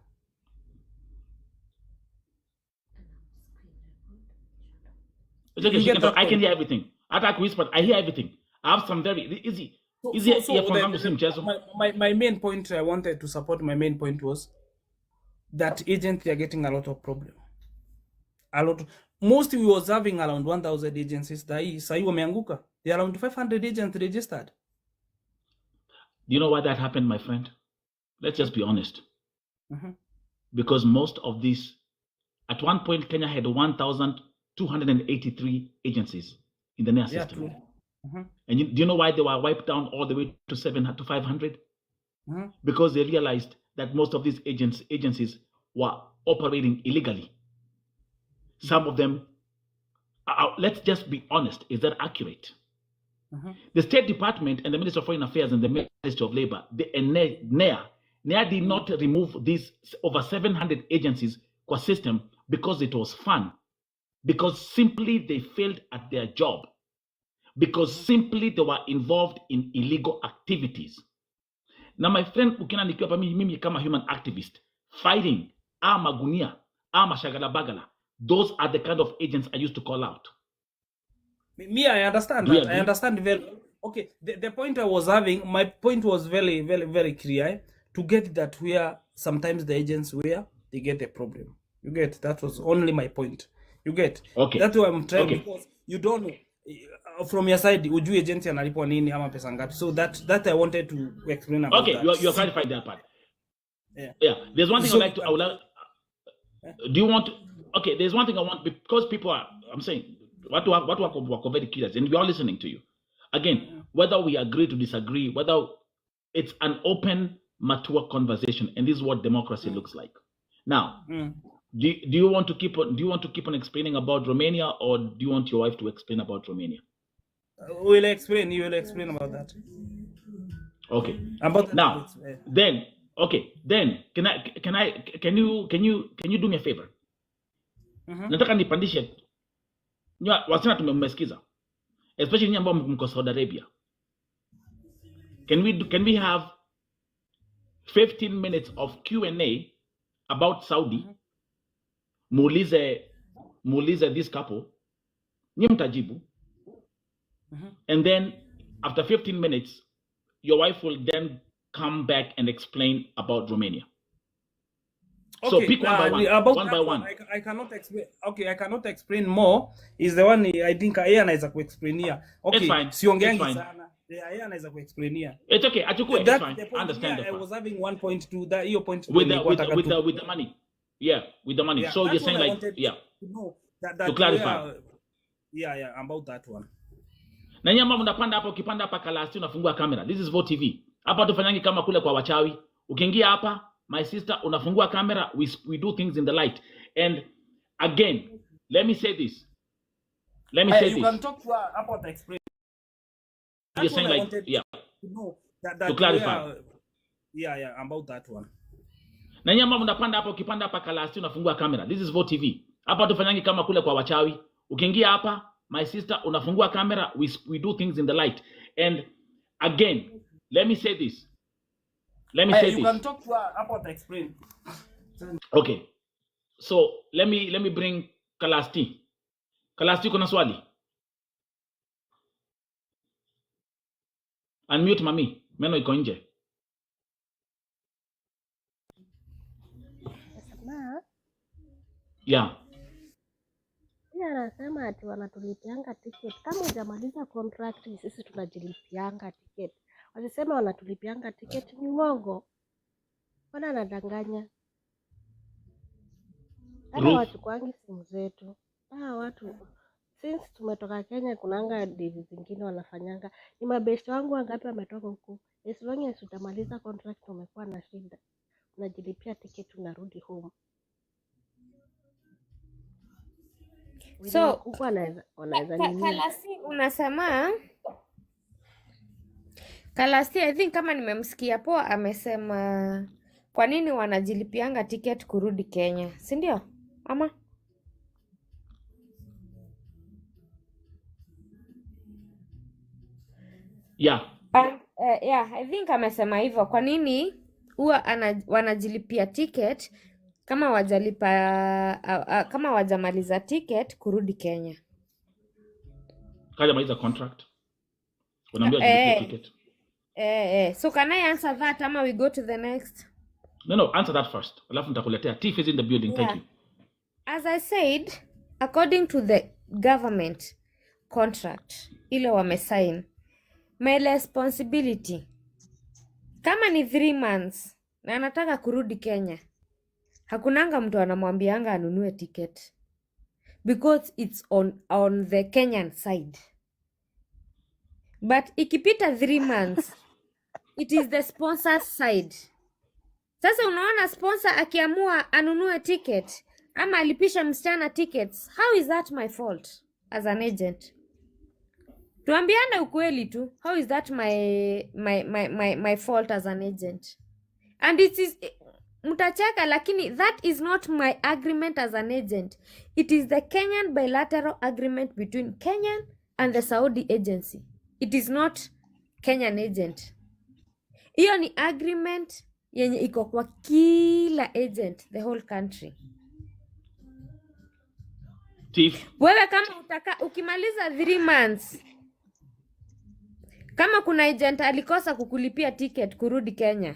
It's okay, I can hear everything. Attack whisper, I hear everything. I have some very easy. My main point I wanted to support, my main point was that agents are getting a lot of problem. Most we was having around 1,000 agencies. Sahi wameanguka. There are around 500 agents registered. Do you know why that happened, my friend? Let's just be honest. Because most of these, at one point, Kenya had 1,283 agencies in the NEA system. And do you know why they were wiped down all the way to 700 to 500? Because they realized that most of these agencies were operating illegally. Some of them, let's just be honest, is that accurate? The State Department and the Ministry of Foreign Affairs and the Ministry of Labor, the NEA did not remove these over 700 agencies qua system because it was fun, because simply they failed at their job, because simply they were involved in illegal activities. Now, my friend, ukiona nikiwa pa mimi kama human activist, fighting, magunia, shagala bagala, those are the kind of agents I used to call out. Me, I understand that. I understand very well. Okay, the point I was having, my point was very, very, very clear. To get that where sometimes the agents where they get a problem. You get, that was only my point. You get. Okay. That's why I'm trying, because you don't know from your side, ujui agent analipwa nini ama pesa ngapi. So that I wanted to explain about that. Okay, you clarified that part. Yeah. There's one thing I would like. Do you want? Okay, there's one thing I want, because people are. I'm saying what are very curious, and we are listening to you. Again, whether we agree to disagree, whether it's an open, mature conversation, and this is what democracy looks like. Now, do you want to keep on explaining about Romania, or do you want your wife to explain about Romania? We'll explain. You will explain about that. Okay. About now, then can you do me a favor? Nataka nipandishe wasina tumemmesikiza, especially nyinyi ambao mko Saudi Arabia. Can we have 15 minutes of Q&A about Saudi? Muulize this couple, nyinyi mtajibu. And then after 15 minutes, your wife will then come back and explain about Romania. Okay, so pick one by one. One by one. I cannot explain. Okay, I cannot explain more. Is the one I think yeye anaweza kuexplain here. Okay, siongeangi sana. Yeye anaweza kuexplain here. It's okay. Achukue. It's fine. Understand that. I was having one point to that. Your point with the money. Yeah, with the money. Yeah, so you're saying like, yeah. To know that to clarify. Yeah, about that one. Na nyama mnapanda hapa, ukipanda hapa Kalasti unafungua kamera. This is Vo TV. Hapa tufanyangi kama kule kwa wachawi. Ukiingia hapa, my sister, unafungua kamera, we do things in the light. And again, let me say this. Let me say You this. can talk to her about the experience. You're saying like, yeah. To know that To clarify. Yeah, about that one. Na nyama mnapanda hapa, ukipanda hapa Kalasti unafungua kamera. This is Vo TV. Hapa tufanyangi kama kule kwa wachawi. Ukiingia hapa, my sister, unafungua kamera, we do things in the light. And again, let me say this. Let me say You this. can talk to her about the experience. Okay. So let me bring Kalasti. Kalasti, kuna swali? Unmute mami. Meno iko nje. Ma, Yeah. yeye anasema ati wanatulipianga ticket. Kama hujamaliza contract, sisi tunajilipianga ticket. Wasisema wanatulipianga ticket ni uongo. Mbona anadanganya? Hata Ruth. wachukuangi simu zetu. Watu since tumetoka Kenya kunanga deal zingine wanafanyanga. Ni mabeshte wangu wangapi wametoka huko. As long as utamaliza contract umekuwa na shida. Unajilipia ticket unarudi home. So Huko wanaweza nini? Kalasti unasema Kalasti, I think kama nimemsikia poa, amesema kwa nini wanajilipianga ticket kurudi Kenya, si ndio? Ama Yeah. yeah, I think amesema hivyo. Kwa nini huwa wanajilipia ticket kama kama wajamaliza ticket kurudi Kenya? Kaja maliza contract. Unaambia jilipia ticket. So can I answer that ama we go to the next? No, answer that first. Alafu nitakuletea. Tiff is in the building. Yeah. Thank you. As I said, according to the government contract ile wamesign, my responsibility kama ni 3 months na anataka kurudi Kenya, hakunanga mtu anamwambianga anunue ticket because it's on the Kenyan side. But ikipita 3 months it is the sponsor's side. Sasa unaona, sponsor akiamua anunue ticket ama alipisha msichana tickets, how is that my fault as an agent? Tuambiane ukweli tu, how is that my fault as an agent? And it is, mtacheka, lakini that is not my agreement as an agent. It is the Kenyan bilateral agreement between Kenyan and the Saudi agency. It is not Kenyan agent. Hiyo ni agreement yenye iko kwa kila agent the whole country. Tiff. Wewe kama ukimaliza 3 months, kama kuna agent alikosa kukulipia ticket kurudi Kenya,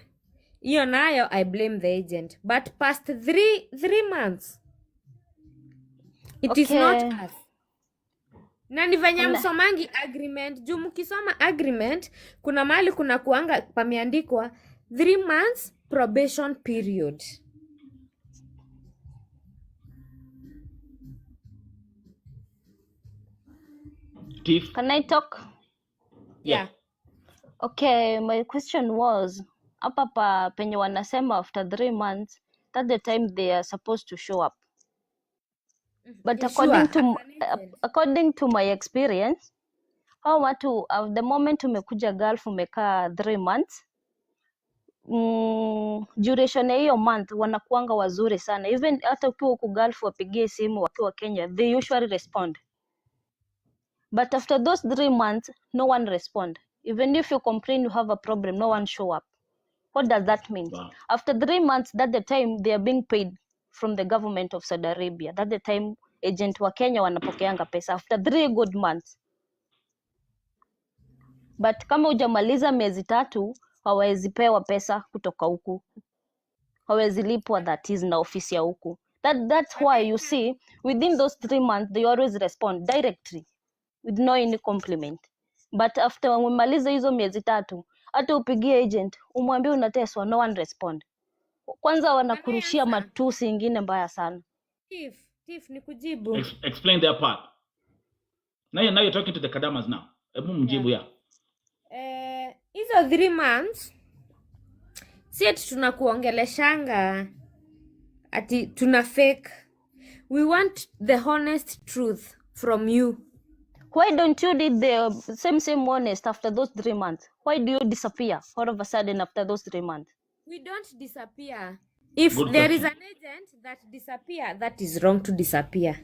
hiyo nayo I blame the agent. But past 3 months, it is not us. Na ni venye msomangi agreement. Juu mkisoma agreement, kuna mahali kuna kuanga pameandikwa 3 months probation period. Tiff. Can I talk? Yeah. Okay, my question was, hapa penye wanasema after 3 months, that's the time they are supposed to show up. But according to my experience, hao watu the moment umekuja Gulf umekaa 3 months, duration ya hiyo month wanakuanga wazuri sana. Even hata ukiwa huko Gulf wapigie simu wakiwa Kenya, they usually respond. But after those 3 months, no one respond. Even if you complain you have a problem, no one show up. What does that mean? Wow. After 3 months, that's the time they are being paid from the government of Saudi Arabia. That's the time agent wa Kenya wanapokeanga pesa after 3 good months. But kama hujamaliza miezi 3, hawezi pewa pesa kutoka huku. Hawezi lipwa, that is na ofisi ya huku. That's why you see within those 3 months they always respond directly with no any compliment. But after umemaliza hizo miezi 3, hata upigie agent umwambie unateswa, no one respond. Kwanza wanakurushia matusi ingine mbaya sana. Tiff, ni kujibu. Explain their part. Now you're talking to the Kadamas now. Hebu mjibu ya. Hizo 3 months si ati tunakuongeleshanga ati tuna fake. We want the honest truth from you. Why don't you did the same honest after those 3 months? Why do you disappear all of a sudden after those 3 months? We don't disappear. If Good there is question. an agent that disappear, that is wrong to disappear.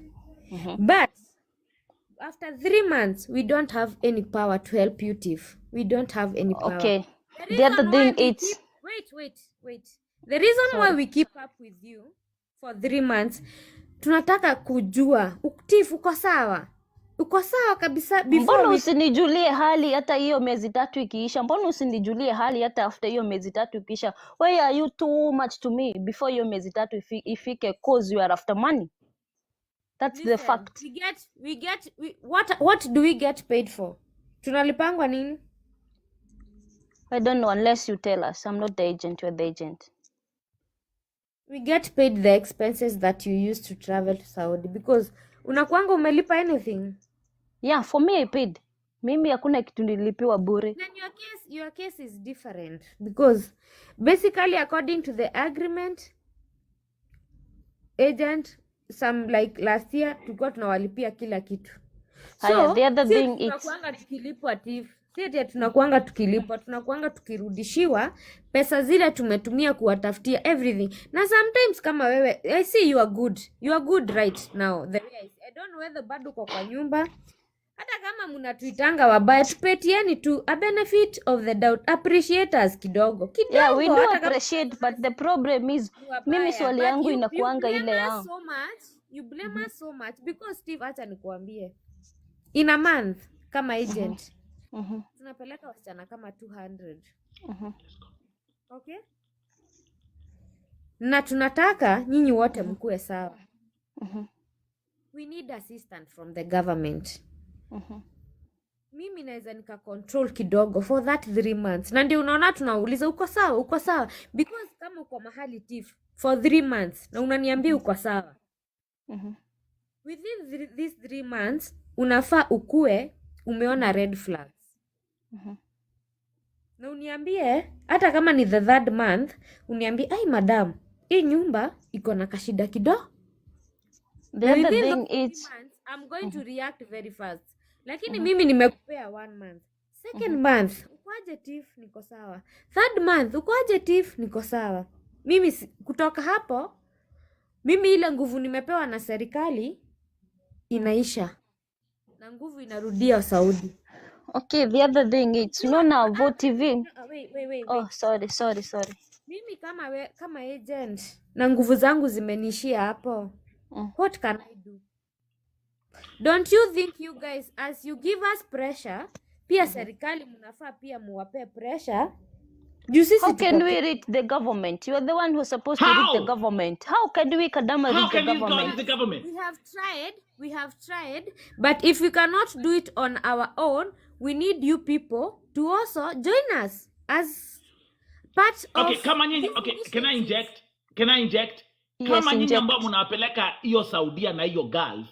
But after 3 months, we don't have any power to help you, Tiff. We don't have any power. Okay. The The other reason why thing we is keep wait. The reason why sorry. we keep up with you for 3 months, tunataka kujua Tiff, uko sawa? Uko sawa kabisa before Mbona we usinijulie hali hata hiyo miezi 3 ikiisha? Mbona usinijulie hali hata after hiyo miezi 3 ikiisha? Why are you too much to me before hiyo miezi 3 ifike, cause you are after money? That's the listen. fact. What do we get paid for? Tunalipangwa nini? I don't know unless you tell us. I'm not the agent, you're the agent. We get paid the expenses that you use to travel to Saudi because unakuanga umelipa anything. Yeah, for me I paid. Mimi hakuna kitu nilipiwa bure. Then your case is different because basically according to the agreement, agent, some like last year tulikuwa tunawalipia kila kitu. Haya, the other thing is tunakuanga tukilipwa Tiff. Si tunakuanga tukilipwa, tunakuanga tukirudishiwa pesa zile tumetumia kuwatafutia everything. Na sometimes kama wewe, I see you are good. You are good right now. The way I don't know whether bado kwa nyumba. Hata kama mnatuitanga wabaya, tupetieni tu a benefit of the doubt. Appreciate us kidogo. yeah, we do hata kama appreciate, but the problem is mimi swali But yangu you inakuanga blame ile us yao. so much. You blame us so much because Steve, acha nikuambie. In a month kama agent tunapeleka wasichana kama 200. Okay? Na tunataka nyinyi wote mkue sawa. We need assistance from the government. Mimi naweza nika control kidogo for that 3 months. Na ndio unaona tunauliza uko sawa because kama uko mahali Tiff for 3 months na unaniambia uko sawa. Within these 3 months unafaa ukue umeona red flags. Na uniambie hata kama ni the 3rd month uniambie ai madam, hii nyumba iko na kashida kidogo. The other thing is I'm going to react very fast. Lakini mimi nimekupea 1 month. 2nd month ukoaje Tiff, niko sawa. 3rd month ukoaje Tiff, niko sawa. Mimi kutoka hapo mimi ile nguvu nimepewa na serikali inaisha. Na nguvu inarudia Saudi. okay, the other thing is unaona Vote TV. Wait. Oh, sorry. Mimi kama agent na nguvu zangu zimenishia hapo. What can I do? Don't you think you guys, as you give us pressure, pia serikali mnafaa pia muwape pressure? How can we reach the government? You are the one who's supposed to reach the government. How can we Kadamas How reach the can you government? call the government? We have tried, but if we cannot do it on our own, we need you people to also join us as part of... Okay, kama nyinyi, okay, can I inject? Yes, Kama nyinyi inject. ambao mnapeleka hiyo Saudia na hiyo Gulf,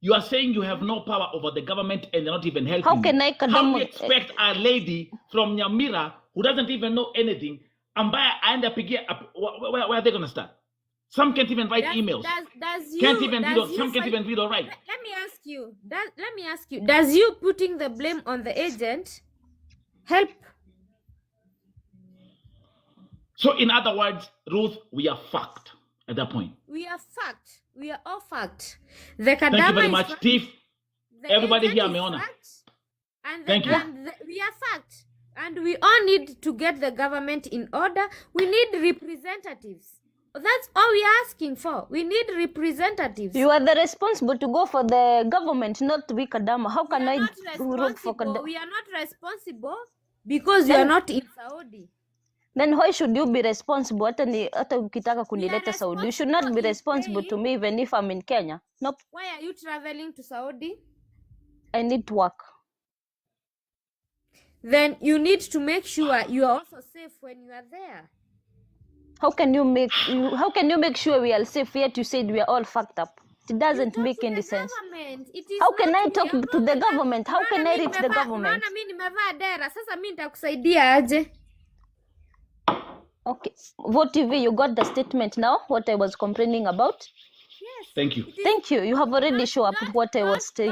you are saying you have no power over the government and they're not even helping How can I you. How do you Kadamas? expect a lady from Nyamira who doesn't even know anything, ambaye aenda pigia, where are they going to start? Some can't even write emails. Some can't even read or write. Let me ask you, does you putting the blame on the agent help? So in other words, Ruth, we are fucked at that point. We are fucked. We are all fucked. The Thank you very Kadamas much, Tiff. Everybody here, Meona. Thank you. We are fucked. And we all need to get the government in order. We need representatives. That's all we are asking for. We need representatives. You are the responsible to go for the government, not we Kadama. How can I look for Kadama? We are not responsible because you are not in Saudi. Then why should you be responsible? Hata ukitaka kunileta Saudi, you should not be responsible to me even if I'm in Kenya. Nope. Why are you traveling to Saudi? I need to work. Then you need to make sure you are also safe when you are there. How can you make sure we are safe yet you said we are all fucked up? It doesn't talk make to any the sense. government. It is How can not I me. talk I'm to not the the government? How can I reach the government? Unaona mimi nimevaa dera. Sasa mimi nitakusaidia aje? Okay. What TV, you got the statement now, what I was complaining about? Yes. Thank you. It is. Thank you. You have already shown up with what I was saying.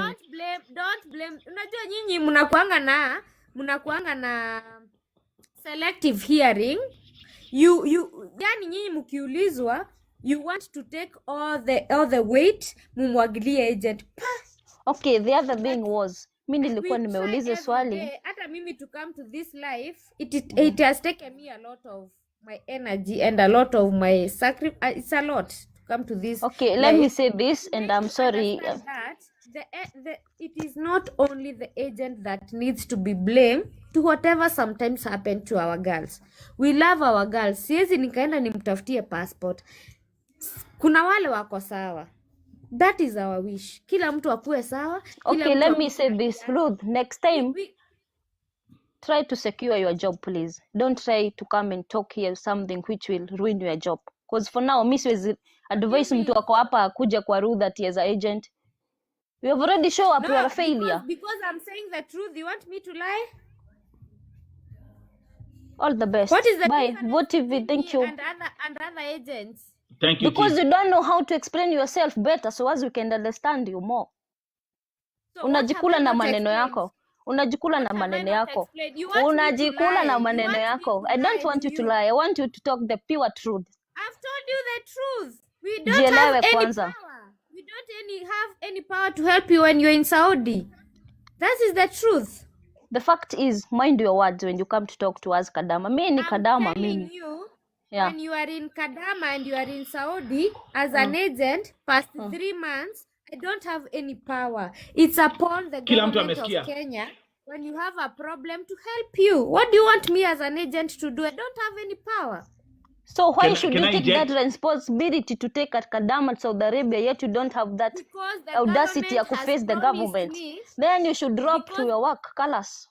Don't blame. Unajua nyinyi mnakuanga na selective hearing. Yani nyinyi mkiulizwa, you want to take all the weight mumwagilie agent. Okay, the other thing was, mimi nilikuwa We try nimeuliza every swali. day. Hata mimi to come to this life, it has taken me a lot of my energy and a lot of my sacrifice. It's a lot to come to this. Okay, let me life. say this, and I'm sorry. Understand that it is not only the agent that needs to be blamed to whatever sometimes happen to our girls. We love our girls. Siwezi nikaenda nimtafutie passport. Kuna wale wako sawa. That is our wish. Kila mtu akuwe sawa. Okay, let me say this, Ruth. Next time, try to secure your job, please. Don't try to come and talk here something which will ruin your job. Because for now, mi siwezi advise mtu ako hapa akuja kwa Ruth that he is an agent. You have already shown up, you are a failure. Because I'm saying the truth, you want me to lie? All the best. What is the Bye. difference What TV? between Thank me you. and other agents? Thank you. Because Chief. you don't know how to explain yourself better, so as we can understand you more. So what have Unajikula I na not maneno explained? yako. Unajikula na What have I maneno not yako. explained? You want me to Unajikula lie. na You maneno want me yako. to I don't lie want to you to you. lie. I want you to talk the pure truth. I've told you the truth. We don't have Jielewe any kwanza. power. We don't have any power to help you when you're in Saudi. That is the truth. The fact is, mind your words when you come to talk to us, Kadama. Mimi ni I'm Kadama, telling mimi. you, Yeah. when you are in Kadama and you are in Saudi as an agent, past 3 months, I don't have any power. It's upon the Kila mtu government of amesikia. Kenya when you have a problem to help you. What do you want me as an agent to do? I don't have any power. So why Can- should can you I take inject? that responsibility to take at Kadama and Saudi Arabia, yet you don't have that Because the audacity government to has face the promised government? me. Then you should drop to Because- your work, Kalas.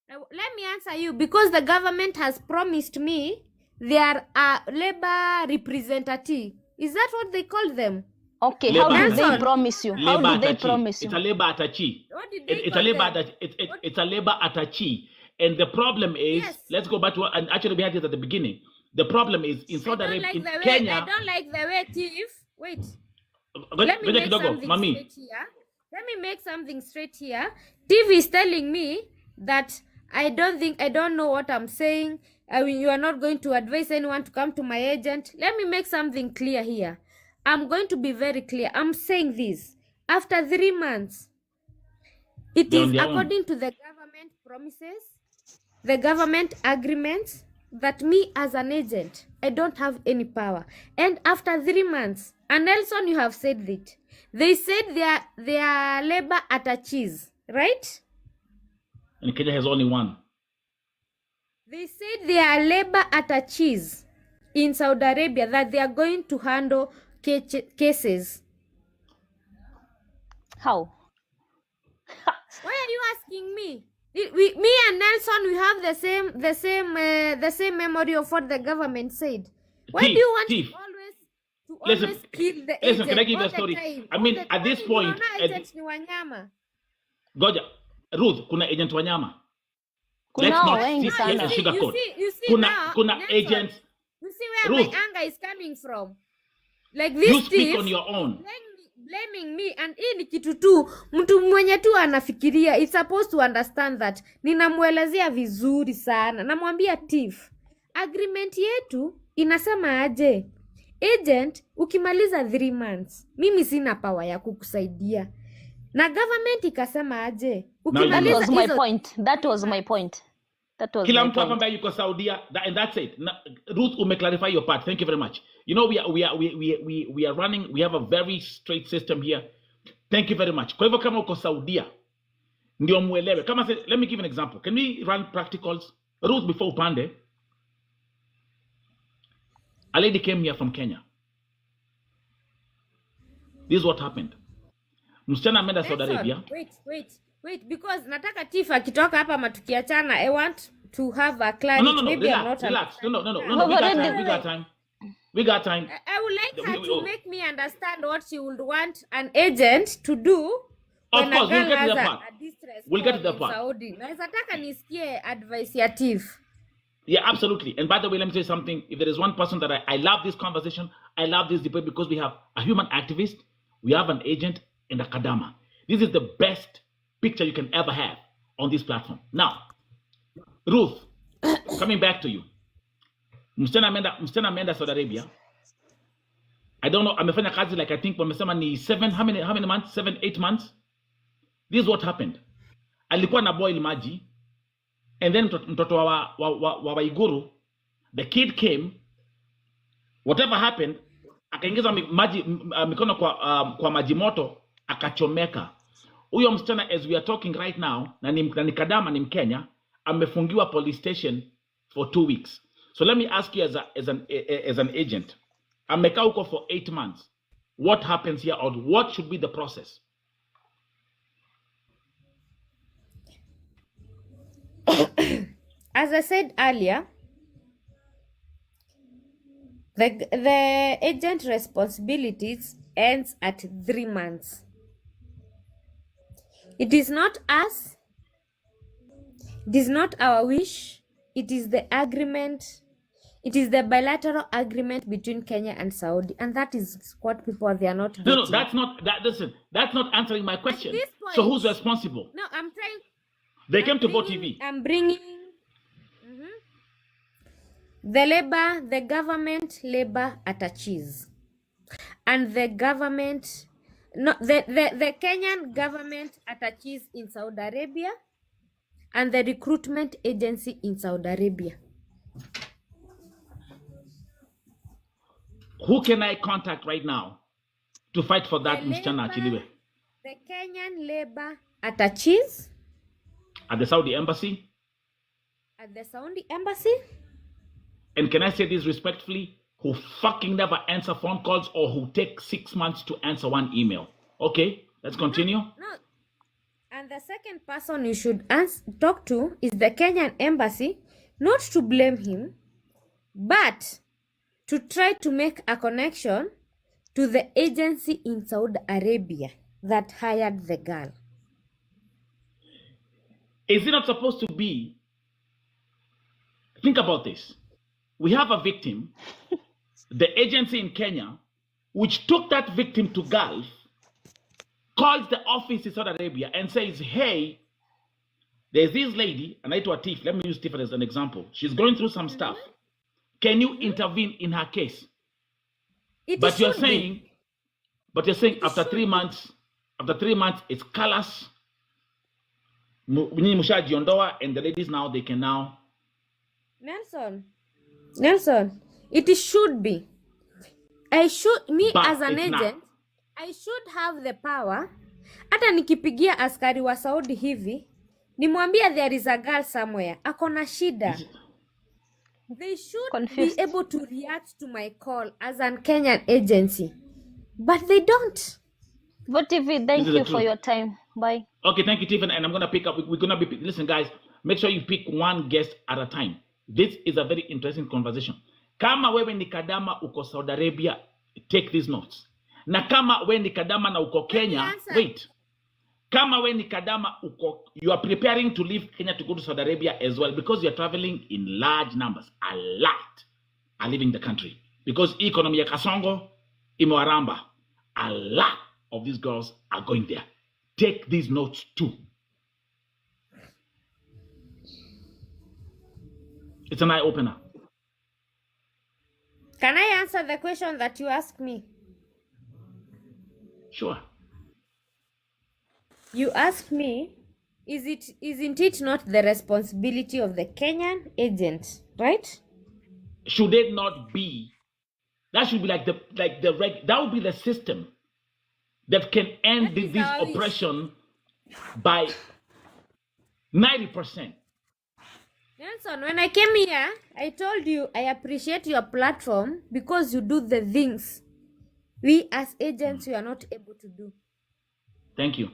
Let me answer you. Because the government has promised me their labor representative. Is that what they call them? Okay, Labor how did they attache. promise you? How Labor did they attache. promise you? It's a labor attache. What did they It's a call labor them? it's a labor attache. And the problem is, Yes. let's go back to, and actually we had this at the beginning. The problem is in Saudi Arabia, in I Kenya. don't like the way Tiff. Wait. Let Let me make something straight here. Let me make something straight here. Tiff is telling me that I don't know what I'm saying. I mean, you are not going to advise anyone to come to my agent. Let me make something clear here. I'm going to be very clear. I'm saying this. After 3 months, it They're is on their own. according to the government promises, the government agreements, that me as an agent, I don't have any power. And after 3 months, and Nelson, you have said it. They said they are labor attaches, right? And Kenya has only one. They said they are labor attaches in Saudi Arabia, that they are going to handle cases. How? Why are you asking me? Me and Nelson, we have the same memory of what the government said. Why do you want Thief. to Listen, always kill the listen, agent can I give you all a the story? time? I All mean, the at this time, point, unaona agent ni wanyama. Goja, Ruth, kuna agent wanyama. Kuna Let's not wengi sit sana. here and sugarcoat. You see now, Kuna Nelson, agents. you see where Ruth, my anger is coming from. Like you this speak thief on your own. blaming me, and hii ni kitu tu mtu mwenye tu anafikiria. It's supposed to understand that. Ninamuelezea vizuri sana. Namwambia thief, agreement yetu inasema aje? Agent, ukimaliza 3 months, mimi sina power ya kukusaidia. Na government ikasema aje? That Yes. was my point. That was my point. That was Kila my mtu hapa point. ambaye yuko Saudia, and that's it. Ruth, clarify your part. Thank you very much. You know, we are running. We have a very straight system here. Thank you very much. Kwa hivyo kama uko Saudia, ndio muelewe. Kama let me give an example. Can we run practicals? Ruth, before upande, a lady came here from Kenya. This is what happened. Msichana ameenda Saudi Arabia. Wait, because nataka Tiff akitoka hapa matukiachana, I want to have a clarity. No, Maybe I'm not relax. No. understanding. We got time. We got time. I would like her We- to make me understand what she would want an agent to do Of when a course, we'll girl get to has that a part. distress We'll get to call that in part. Saudi. Naweza taka nisikie advice ya Tiff. Yeah, absolutely. And by the way, let me tell you something. If there is one person that I love this conversation, I love this debate because we have a human activist, we have an agent, and a Kadama. This is the best picture you can ever have on this platform. Now, Ruth, coming back to you. Msichana ameenda Saudi Arabia. I don't know, amefanya kazi like I think wamesema ni 7, how many months? 7, 8 months? This is what happened. Alikuwa na boil maji. And then mtoto wa Waiguru, the kid came, whatever happened, akaingiza maji mikono kwa maji moto, akachomeka. Huyo msichana, as we are talking right now, na ni Kadama, ni Mkenya, amefungiwa police station for 2 weeks. So let me ask you as an agent, amekaa huko for 8 months. What happens here, or what should be the process? As I said earlier, the agent responsibilities ends at 3 months. It is not us. It is not our wish. It is the agreement. It is the bilateral agreement between Kenya and Saudi, and that is what people they are not getting. No, that's not that. Listen, that's not answering my question. this point- So who's responsible? No, I'm trying. They came to Bo TV. I'm bringing the government labor attaches, and the government, no, the Kenyan government attaches in Saudi Arabia, and the recruitment agency in Saudi Arabia. Who can I contact right now to fight for that msichana achiliwe? The Kenyan labor attaches At the Saudi embassy? at the Saudi embassy. And can I say this respectfully? Who fucking never answer phone calls, or who take 6 months to answer one email. Okay, let's continue. No. And the second person you should talk to is the Kenyan embassy, not to blame him, but to try to make a connection to the agency in Saudi Arabia that hired the girl. Is it not supposed to be? Think about this. We have a victim, the agency in Kenya, which took that victim to Gulf, calls the office in Saudi Arabia and says, hey, there's this lady, and I to a Tiff, let me use Tiff as an example. She's going through some stuff. Can you intervene in her case? But you're saying after 3 months, it's callous. Mushajiondoa, and the ladies now, they can now. Nelson, it should be. But As an it's not. agent, I should have the power. Hata nikipigia askari wa Saudi hivi, nimwambia there is a girl somewhere, akona shida. They should Confused. be able to react to my call as an Kenyan agency. But they don't. But TV, thank This is the you for truth. your time. Bye. Okay, thank you, Tiffany. And I'm gonna pick up. We're gonna be listen, guys. Make sure you pick one guest at a time. This is a very interesting conversation. Kama wewe ni Kadama uko Saudi Arabia, take these notes. Na kama wewe ni Kadama na uko Kenya, answer. wait. Kama wewe ni Kadama uko, you are preparing to leave Kenya to go to Saudi Arabia as well, because you are traveling in large numbers. A lot are leaving the country because economy ya Kasongo imewaramba. A lot of these girls are going there. Take these notes too. It's an eye opener. Can I answer the question that you asked me? Sure. You asked me, isn't it not the responsibility of the Kenyan agent, right? Should it not be? That should be that would be the system that can end That is this our wish. oppression by 90%. Nelson, when I came here, I told you I appreciate your platform because you do the things we as agents we are not able to do. Thank you.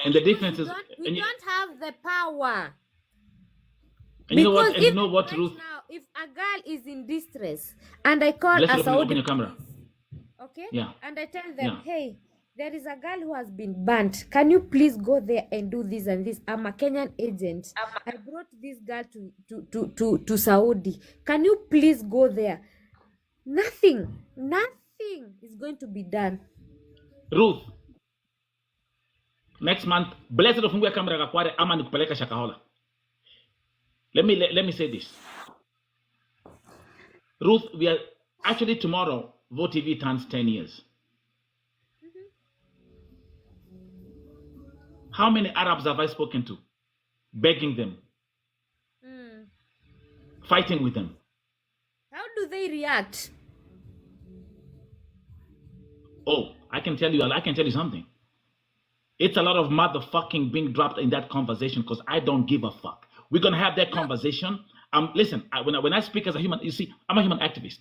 And the difference We is, don't have the power. and you know what? Because And you if know what, right Ruth? now, if a girl is in distress and I call Let's a open Saudi your camera. police, okay, Yeah. and I tell them, Yeah. hey, there is a girl who has been burnt. Can you please go there and do this and this? I'm a Kenyan agent. I brought this girl to Saudi. Can you please go there? Nothing is going to be done. Ruth, next month, blessed ufungue kamera Kakware ama nikupeleka Shakahola. Let me say this. Ruth, we are actually tomorrow, Vote TV turns 10 years. How many Arabs have I spoken to? Begging them, fighting with them. How do they react? Oh, I can tell you something. It's a lot of motherfucking being dropped in that conversation because I don't give a fuck. We're gonna have that conversation. Listen, when I speak as a human, you see, I'm a human activist.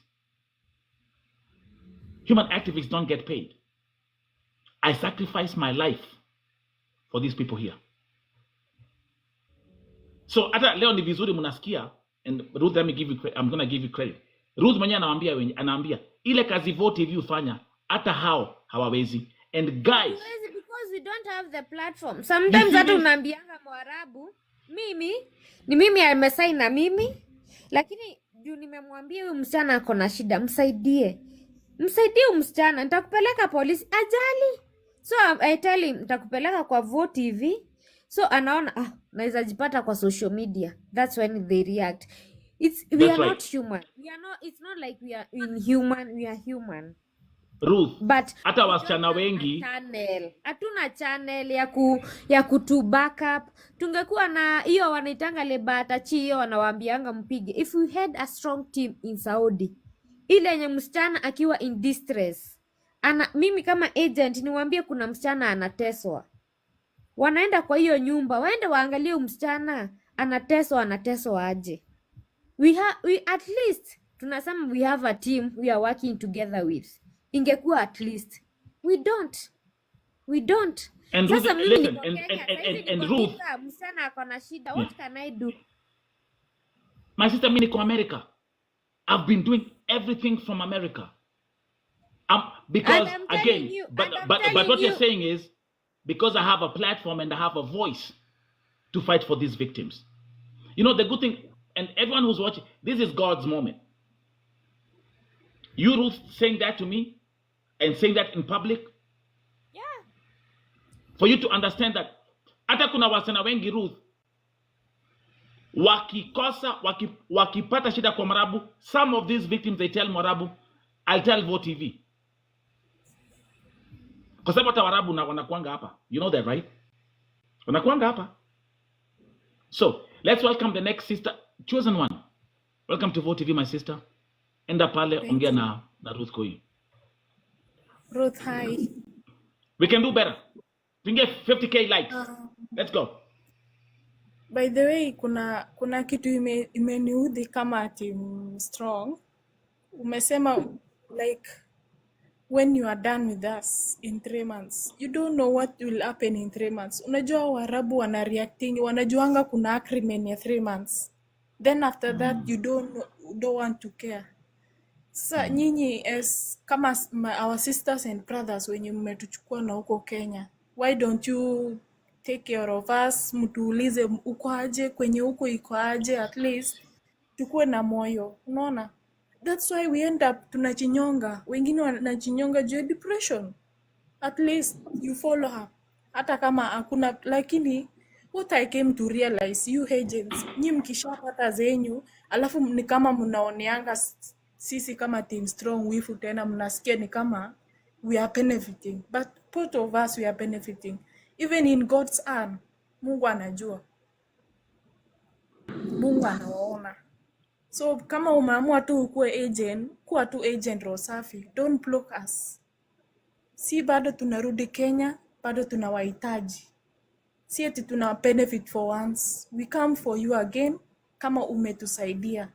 Human activists don't get paid. I sacrifice my life for these people here. So hata leo ni vizuri mnasikia, and Ruth, let me give you credit. I'm gonna give you credit. Ruth mwenyewe anaambia ile kazi Vote TV ufanya hata hao hawawezi. And guys, because we don't have the platform. Sometimes hata unaambianga Mwarabu, mimi amesign na mimi, lakini juu nimemwambia huyu msichana ako na shida, msaidie msichana, nitakupeleka polisi ajali. So I tell him nitakupeleka kwa Vote TV. So anaona naweza jipata kwa social media. That's when they react. We are not human. It's not like we are inhuman. We are human. Ruth, but hata wasichana wengi hatuna channel ya kutu backup. Tungekuwa na hiyo wanaitanga lebatachi, hiyo wanawaambianga mpige. If we had a strong team in Saudi, ile yenye msichana akiwa in distress, mimi kama agent niwaambie kuna msichana anateswa, wanaenda kwa hiyo nyumba, waende waangalie msichana anateswa aje. We at least tunasema we have a team we are working together with. Ingekuwa at least we don't. And Sasa Ruth, listen, and Ruth, msichana ako na shida, what can I do? My sister, mimi niko America. I've been doing everything from America. Because again, but what you're saying is because I have a platform and I have a voice to fight for these victims. You know, the good thing, and everyone who's watching, this is God's moment. You, Ruth, saying that to me and saying that in public. Yeah. For you to understand that hata kuna wasichana wengi Ruth wakipata shida kwa Mwarabu, some of these victims they tell Mwarabu, I'll tell Vote TV. Kwa sababu hata Warabu wanakuanga hapa. You know that, right? Wanakuanga hapa. So, let's welcome the next sister, chosen one. Welcome to Vote TV, my sister. Enda pale, ongea na Ruth Koi. Ruth, hi. We can do better. We can get 50k likes. Let's go. By the way, kuna kitu imeniudhi kama team strong. Umesema like when you are done with us in 3 months, you don't know what will happen in 3 months. Unajua Waarabu wana reacting, wanajuanga kuna agreement ya 3 months. Then after that you don't want to care. Sa nyinyi as kama our sisters and brothers wenye mmetuchukua na huko Kenya, why don't you take care of us? Mtuulize uko aje, kwenye huko iko aje, at least tukue na moyo, unaona? That's why we end up tunachinyonga, wengine wanachinyonga juu depression. At least you follow her, hata kama hakuna. Lakini what I came to realize, you agents, nyi mkishapata zenyu alafu ni kama mnaoneanga sisi kama team strong wifu, tena mnasikia ni kama we are benefiting, but both of us we are benefiting. Even in God's hand, Mungu anajua, Mungu anaona. So kama umeamua tu ukuwe agent, kuwa tu agent roho safi, don't block us. Si bado tunarudi Kenya, bado tunawahitaji. Si eti tuna benefit for once, we come for you again. Kama umetusaidia,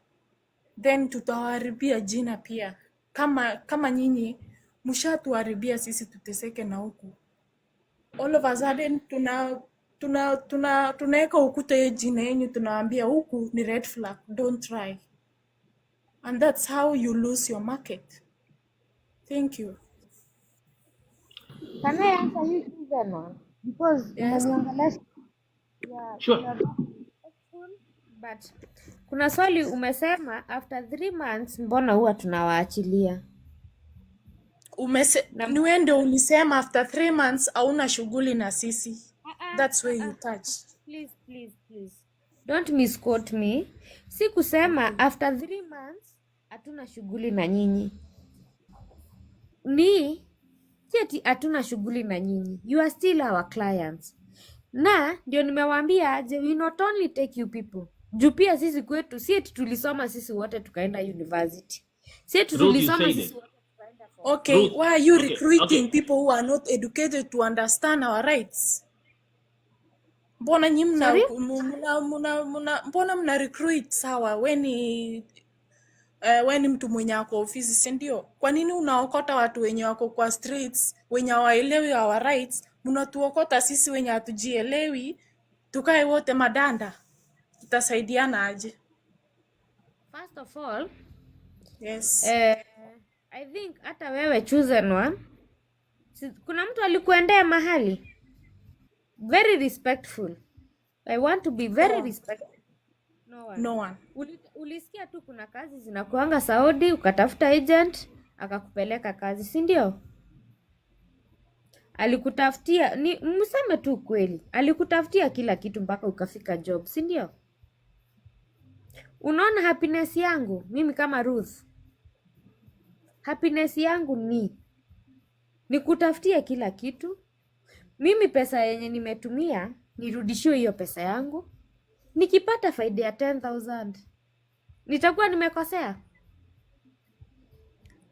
then tutawaharibia jina pia. Kama nyinyi mshatuharibia sisi tuteseke na huku. All of a sudden tunaweka ukuta jina yenu, tunawaambia huku ni red flag, don't try. and that's how you lose your market. Thank you. Can I answer you even one? Because Yes. umeniongelesha ya Sure. respectful, but kuna swali umesema after 3 months mbona huwa tunawaachilia? Na Ni wewe ndio ulisema after 3 months hauna shughuli na sisi. That's where you touch. please. Don't misquote me. Si kusema after 3 months hatuna shughuli na nyinyi. Ni eti hatuna shughuli na nyinyi. You are still our clients. Na ndio nimewaambia aje, we not only take you people. Juu pia sisi kwetu si eti tulisoma sisi wote tukaenda university. Si eti Ruth, you tulisoma said sisi it. wote tukaenda Okay, Ruth, why are you okay, recruiting okay. people who are not educated to understand our rights? Mbona nyi Sorry? mbona mna recruit sawa weni mtu mwenye ako ofisi, si ndio? Kwa nini unaokota watu wenye wako kwa streets wenye hawaelewi our rights? Mnatuokota sisi wenye hatujielewi, tukae wote madanda, tutasaidiana aje? First of all, Yes. I think hata wewe chosen one. Kuna mtu alikuendea mahali very respectful. I want to be very respectful. No one. Ulisikia tu kuna kazi zinakuanga Saudi, ukatafuta agent akakupeleka kazi, si ndio? Alikutafutia, ni mseme tu kweli, alikutafutia kila kitu mpaka ukafika job, si ndio? Unaona happiness yangu mimi kama Ruth, happiness yangu ni kutafutia kila kitu. Mimi pesa yenye nimetumia nirudishiwe hiyo pesa yangu. Nikipata faida ya 10,000 nitakuwa nimekosea?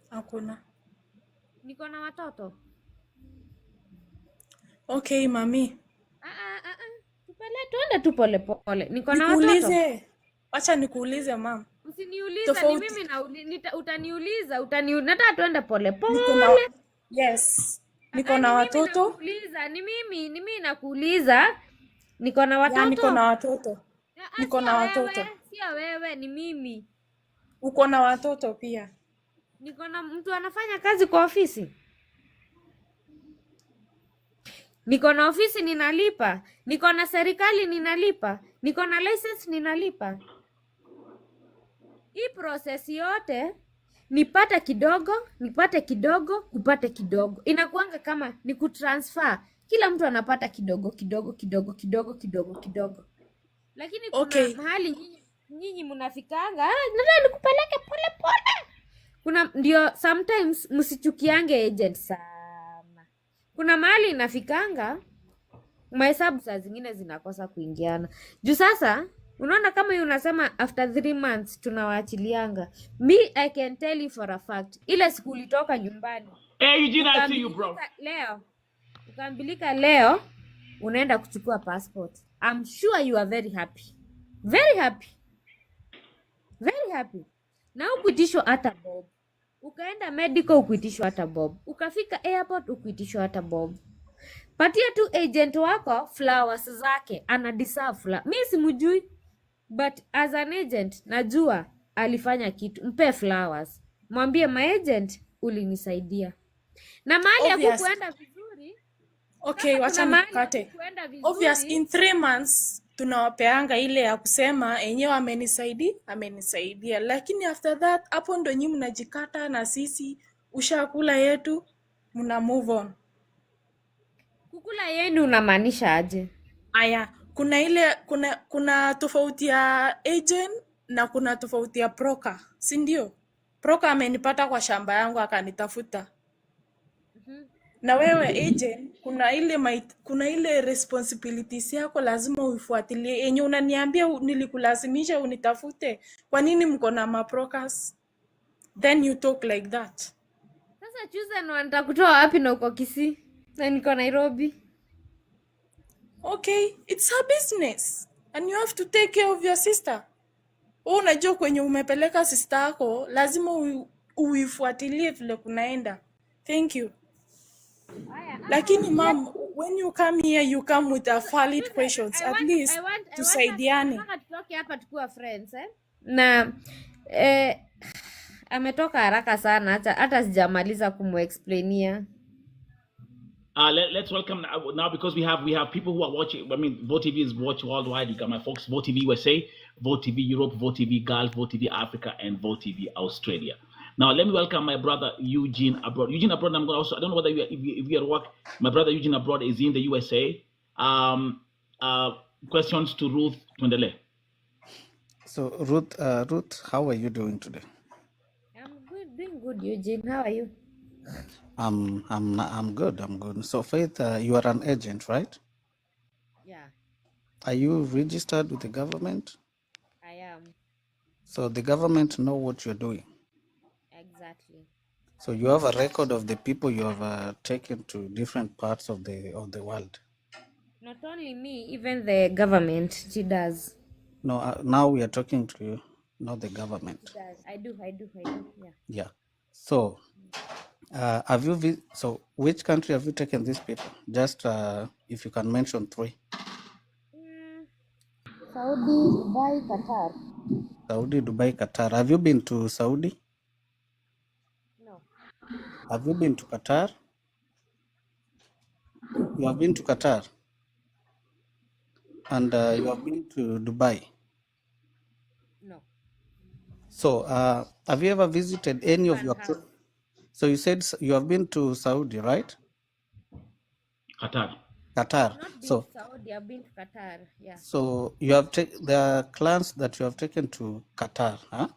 Hakuna. Niko na watoto. Okay, mami. Tuende tu pole pole. Niko na watoto. Nikuulize. Acha nikuulize mam. Usiniulize, ni mimi utaniuliza, nataka tuende pole pole. Yes. Niko na watoto. Ni mimi nakuuliza. Niko na watoto. Ya, niko na watoto. Niko na watoto. Sio wewe, ni mimi. Uko na watoto pia. Niko na mtu anafanya kazi kwa ofisi. Niko na ofisi ninalipa. Niko na serikali ninalipa. Niko na license ninalipa. Hii process yote nipate kidogo, upate kidogo. Inakuanga kama ni kutransfer. Kila mtu anapata kidogo. Lakini kuna mahali nyinyi mnafikanga, nataka nikupeleke pole pole. Kuna ndio sometimes msichukiange agent sana. Kuna mahali inafikanga mahesabu saa zingine zinakosa kuingiana. Juu sasa unaona kama unasema after 3 months tunawaachilianga. I can tell you for a fact. Ile siku ulitoka nyumbani. Eugene, I see you bro. Ukambilika leo unaenda kuchukua passport. I'm sure you are very happy. Very happy. Very happy. Na ukuitishwa hata bob. Ukaenda medical ukuitishwa hata bob. Ukafika airport ukuitishwa hata bob. Patia tu agent wako flowers zake, ana deserve flower. Mimi simjui, but as an agent najua alifanya kitu. Mpe flowers. Mwambie my agent ulinisaidia. Na mahali ya kuenda vizuri. Okay, wacha nikate. Obvious in 3 months tunawapeanga ile ya kusema enyewe amenisaidia. Lakini after that hapo ndo nyinyi mnajikata na sisi ushakula yetu mna move on. Kukula yenu unamaanisha aje? Aya, kuna tofauti ya agent na kuna tofauti ya broker, si ndio? Broker amenipata kwa shamba yangu akanitafuta. Na wewe agent kuna ile responsibilities yako lazima uifuatilie. Yenye unaniambia nilikulazimisha unitafute. Kwa nini mko na mabrokers? Then you talk like that. Sasa choose na nitakutoa wapi na uko Kisii? Na niko Nairobi. Okay, it's her business and you have to take care of your sister. Unajua kwenye umepeleka sister yako lazima uifuatilie vile kunaenda. Thank you. Lakini mom, when you come here you come with a valid questions. At least tusaidiane. Nataka tutoke hapa tukua friends Na Ametoka haraka sana hata sijamaliza kumuexplainia. Let's welcome now because we have people who are watching. I mean, Vote TV is watched worldwide. You got my folks, Vote TV USA, Vote TV Europe, Vote TV Gulf, Vote TV Africa, and Vote TV Australia. Now, let me welcome my brother Eugene abroad. Eugene abroad. I'm going to also. I don't know whether if you are at work. My brother Eugene abroad is in the USA. Questions to Ruth Twendele. So Ruth, how are you doing today? I'm good, doing good, Eugene. How are you? I'm good. I'm good. So Faith, you are an agent, right? Yeah, Are you registered with the government? I am. So the government know what you're doing. Exactly. So you have a record of the people you have taken to different parts of the world. Not only me, even the government, she does. No, now we are talking to you, not the She government. does. I do, yeah. Yeah. So have you? So which country have you taken these people? Just if you can mention 3. Saudi, Dubai, Qatar. Saudi, Dubai, Qatar. Have you been to Saudi? No. Have you been to Qatar? You have been to Qatar, and you have been to Dubai. No. So have you ever visited any of One your? have. So you said you have been to Saudi, right? Qatar. Qatar. I've not been So to Saudi, I've been to Qatar. Yeah. so you have the clans that you have taken to Qatar, huh?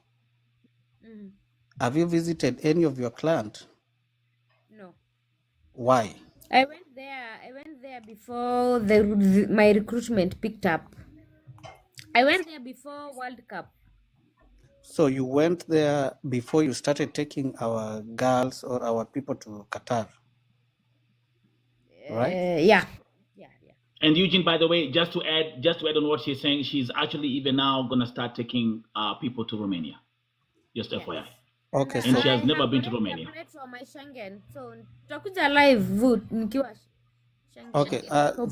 Mm. Have you visited any of your clans? No. Why? I went there before my recruitment picked up. I went there before World Cup. So you went there before you started taking our girls or our people to Qatar, right? Yeah. And Eugene, by the way, just to add on what she's saying, she's actually even now gonna start taking people to Romania. Just Yes. FYI. Okay. And So she has I never have been to already Romania. applied for my Schengen. So tutakuja live vote nikiwa Schengen. okay.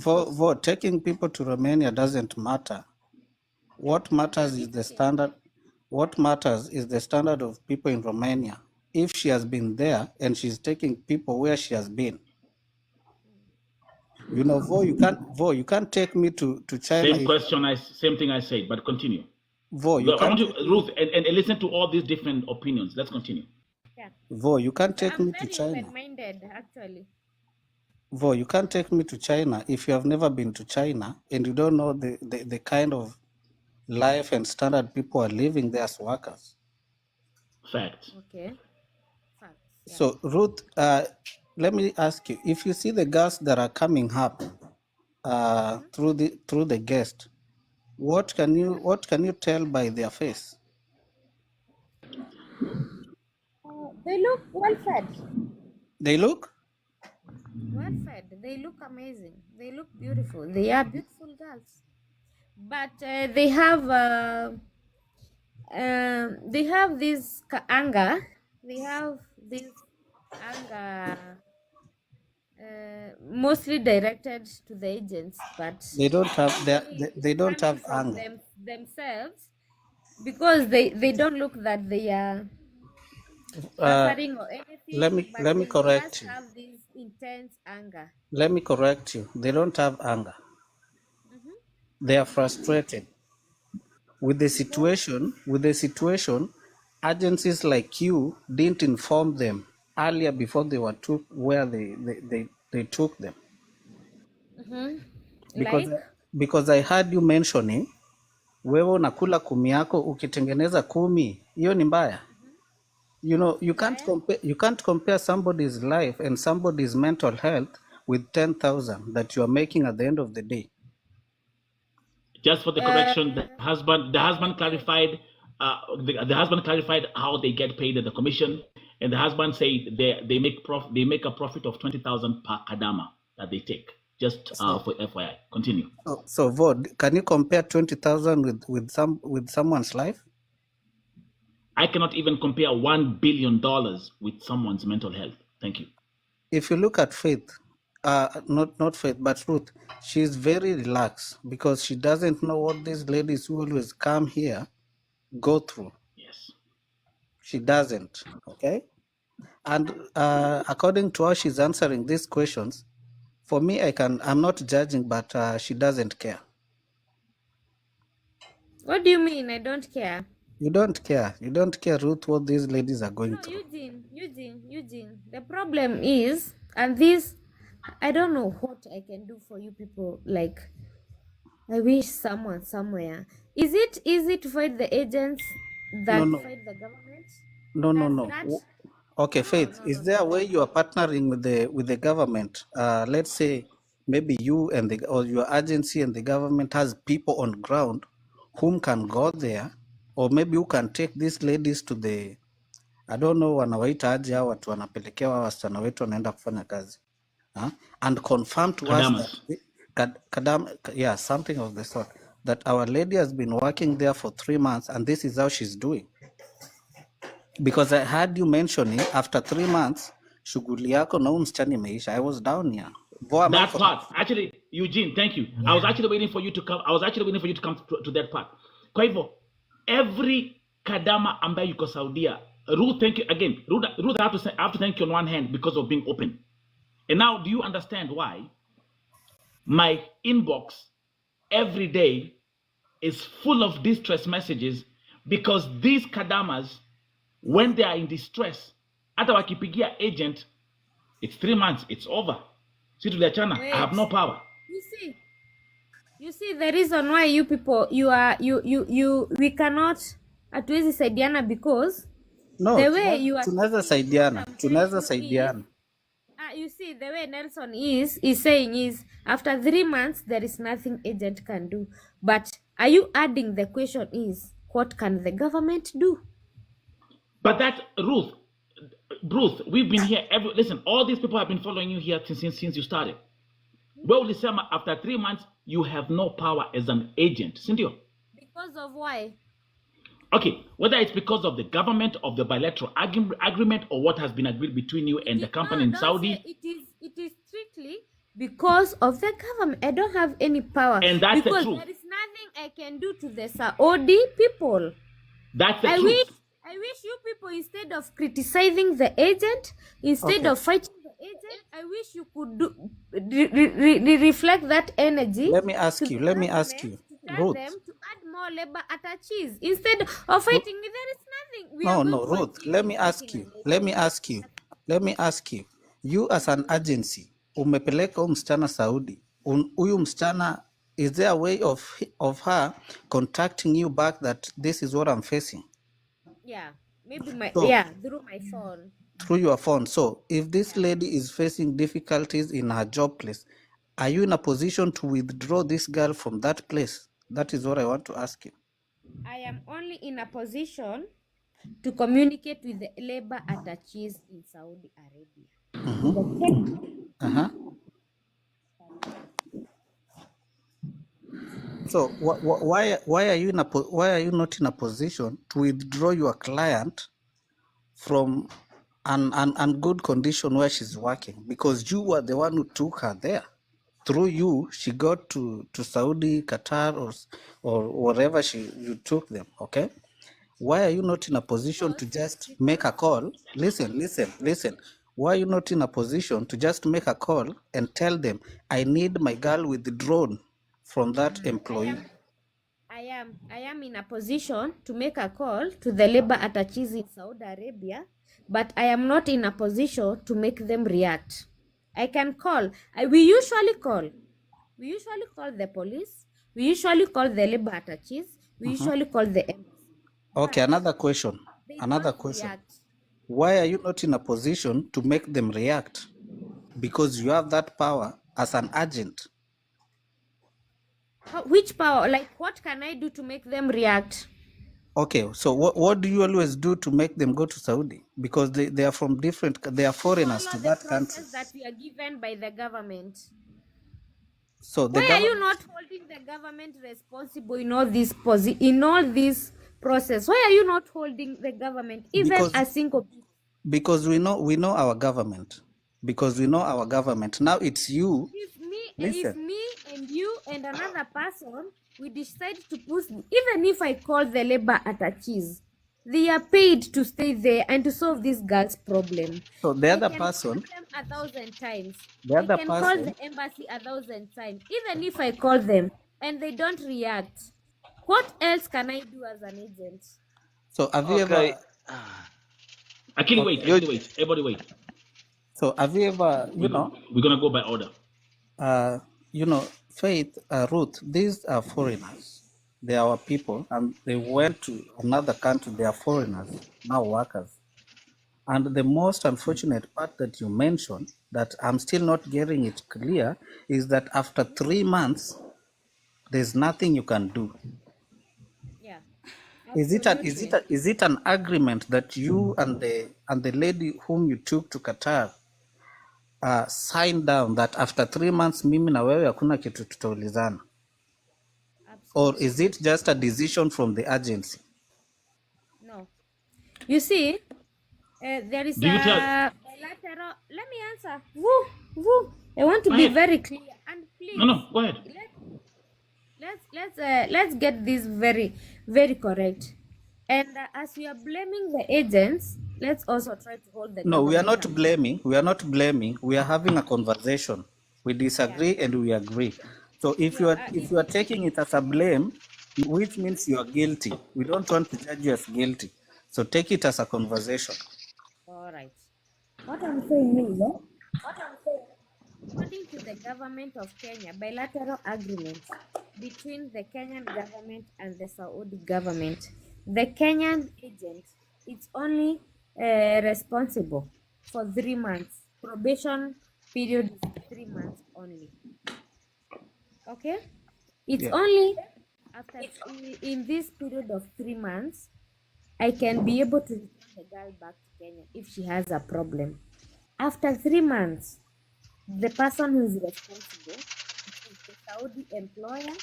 For taking people to Romania doesn't matter. What matters is the standard. What matters is the standard of people in Romania. If she has been there and she's taking people where she has been, you know, you can't take me to China. Same thing I said, but continue. You I want you, Ruth, and listen to all these different opinions. Let's continue. Yeah. You can't take me to China. I'm very open-minded, actually. You can't take me to China if you have never been to China and you don't know the kind of life and standard people are living there as workers. Fact. Okay. Facts. Yeah. So Ruth, let me ask you: if you see the girls that are coming up through the guest, what can you tell by their face? They look well-fed. They look Well-fed. They look amazing. They look beautiful. They are beautiful girls. But they have this anger. They have this anger mostly directed to the agents, but they don't have they don't have from anger. themselves, because they don't look that they are suffering or anything. Let me correct you. Have this intense anger. Let me correct you. They don't have anger. They are frustrated with the situation. Agencies like you didn't inform them earlier before they were took where they took them. Because I heard you mentioning wewe unakula 10 yako ukitengeneza 10, hiyo ni mbaya. You know, you can't compare somebody's life and somebody's mental health with 10,000 that you are making at the end of the day. Just for the correction, the husband clarified. The husband clarified how they get paid at the commission, and the husband said they make a profit of 20,000 per kadama that they take. Just for FYI, continue. So Vod, can you compare 20,000 with someone's life? I cannot even compare $1 billion with someone's mental health. Thank you. If you look at Faith, not Faith, but Ruth, she's very relaxed because she doesn't know what these ladies who always come here go through. Yes. she doesn't. Okay, and according to how she's answering these questions, for me, I'm not judging, but she doesn't care. What do you mean? I don't care. You don't care. You don't care, Ruth, what these ladies are going No, through. Eugene. The problem is, and this, I don't know what I can do for you people. Like, I wish someone somewhere. Is it easy to fight the agents that No. fight the government? No. That Okay, no, Faith, no, is no, there a no. way you are partnering with the government? Let's say maybe you and or your agency and the government has people on ground whom can go there, or maybe you can take these ladies to the, I don't know, wanawaita aje hao watu wanapelekewa wasichana wetu wanaenda kufanya kazi, and confirm to us Kadamas. that yeah, something of the sort, that our lady has been working there for 3 months and this is how she's doing. Because I heard you mentioning after 3 months shughuli yako na huyu msichana imeisha. I was down here. That part, actually, Eugene, thank you. I was actually waiting for you to come. To that part. Kwa hivyo, every Kadama ambaye yuko Saudia, Ruth, thank you again. Ruth, I have to thank you on one hand because of being open. And now, do you understand why my inbox every day is full of distress messages? Because these Kadamas, when they are in distress, hata wakipigia agent, it's 3 months, it's over. See to the channel, I have no power. You see the reason why you people we cannot hatuwezi saidiana because no, the way you are tunaweza saidiana. you see the way Nelson is saying is after 3 months there is nothing agent can do, but are you adding the question is what can the government do? But that Ruth, we've been here listen, all these people have been following you here since you started. Well, listen, after 3 months you have no power as an agent, Cindy. Because of why? Okay, whether it's because of the government, of the bilateral agreement, or what has been agreed between you and the company in Saudi. It is strictly because of the government. I don't have any power. And that's because the truth. There is nothing I can do to the Saudi people. That's the truth. I wish you people, instead of criticizing the agent, instead of fighting the agent, I wish you could reflect that energy. Let me ask you, Ruth, them to add more labor attaches instead of fighting. There is nothing. Ruth, let me ask you. You as an agency, umepeleka huyu msichana Saudi. Huyu msichana, is there a way of her contacting you back that this is what I'm facing? Yeah, maybe through my phone. Through your phone. So if this lady is facing difficulties in her job place, are you in a position to withdraw this girl from that place? That is what I want to ask you. I am only in a position to communicate with the labor attaches in Saudi Arabia. So why are you not in a position to withdraw your client from an good condition where she's working? Because you were the one who took her there. Through you, she got to Saudi, Qatar, or wherever you took them. Okay, why are you not in a position to just make a call? Listen. Why are you not in a position to just make a call and tell them, I need my girl withdrawn from that employee? I am in a position to make a call to the labor attaches in Saudi Arabia, but I am not in a position to make them react. I can call. We usually call the police. We usually call the labor attaches. We usually call the embassy. Okay, another question. React. Why are you not in a position to make them react? Because you have that power as an agent. Which power? Like, what can I do to make them react? Okay, so what do you always do to make them go to Saudi? Because they are from they are foreigners to that country. That we are given by the government. So why are you not holding the government responsible in all this process? Why are you not holding the government even a single bit? Because we know our government. Now it's you. If me and you and another person, we decide to push, even if I call the labor attaches, They are paid to stay there and to solve this girl's problem. So the I other can person, call them 1,000 times. the I other can call person. the embassy 1,000 times. Even if I call them and they don't react, what else can I do as an agent? So have you Okay. ever? Actually, wait. Okay. Actually, wait. Everybody, wait. So have you ever? We're gonna go by order. Faith, Ruth. These are foreigners. They are our people, and they went to another country. They are foreigners, now workers. And the most unfortunate part that you mentioned, that I'm still not getting it clear, is that after 3 months, there's nothing you can do. Yeah, Is it absolutely. an agreement that you and the lady whom you took to Qatar signed down that after 3 months mimi na wewe hakuna kitu tutaulizana, or Absolutely. is it just a decision from the agency? No. You see, there is Do you tell? a bilateral. Let me answer. Woo, woo. I want to Go be ahead. very clear. And please, No, go ahead. let's get this very, very correct. And as we are blaming the agents, let's also try to hold the No, we are government not accountable. blaming. We are not blaming. We are having a conversation. We Yeah. disagree and we agree. So if you are taking it as a blame, which means you are guilty, we don't want to judge you as guilty. So take it as a conversation. All right. What I'm saying is, according to the government of Kenya, bilateral agreements between the Kenyan government and the Saudi government, the Kenyan agent is only responsible for 3 months. Probation period is 3 months only. Okay? It's Yeah. only after in this period of 3 months, I can be able to return the girl back to Kenya if she has a problem. After 3 months, the person who is responsible is the Saudi employer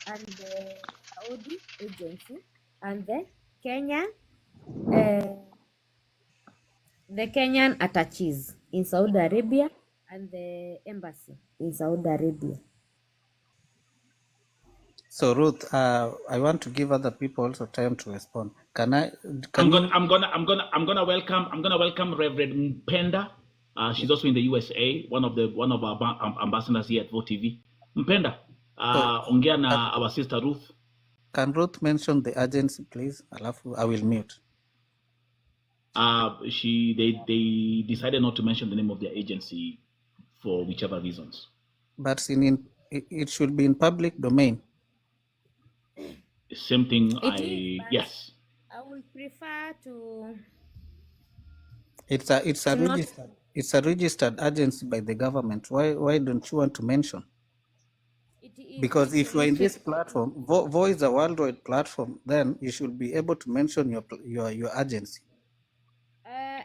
and the Saudi agency and the Kenyan attaches in Saudi Arabia and the embassy in Saudi Arabia. So Ruth, I want to give other people also time to respond. Can I'm you? gonna welcome Reverend Mpenda. She's also in the USA, one of our ambassadors here at Vote TV. Mpenda, ongea na our sister Ruth. Can Ruth mention the agency, please? I will mute. They decided not to mention the name of their agency for whichever reasons. But it should be in public domain. Same thing. Yes. I would prefer to. It's a registered agency by the government. Why don't you want to mention? Because if you are in this platform, Vo is a worldwide platform, then you should be able to mention your agency.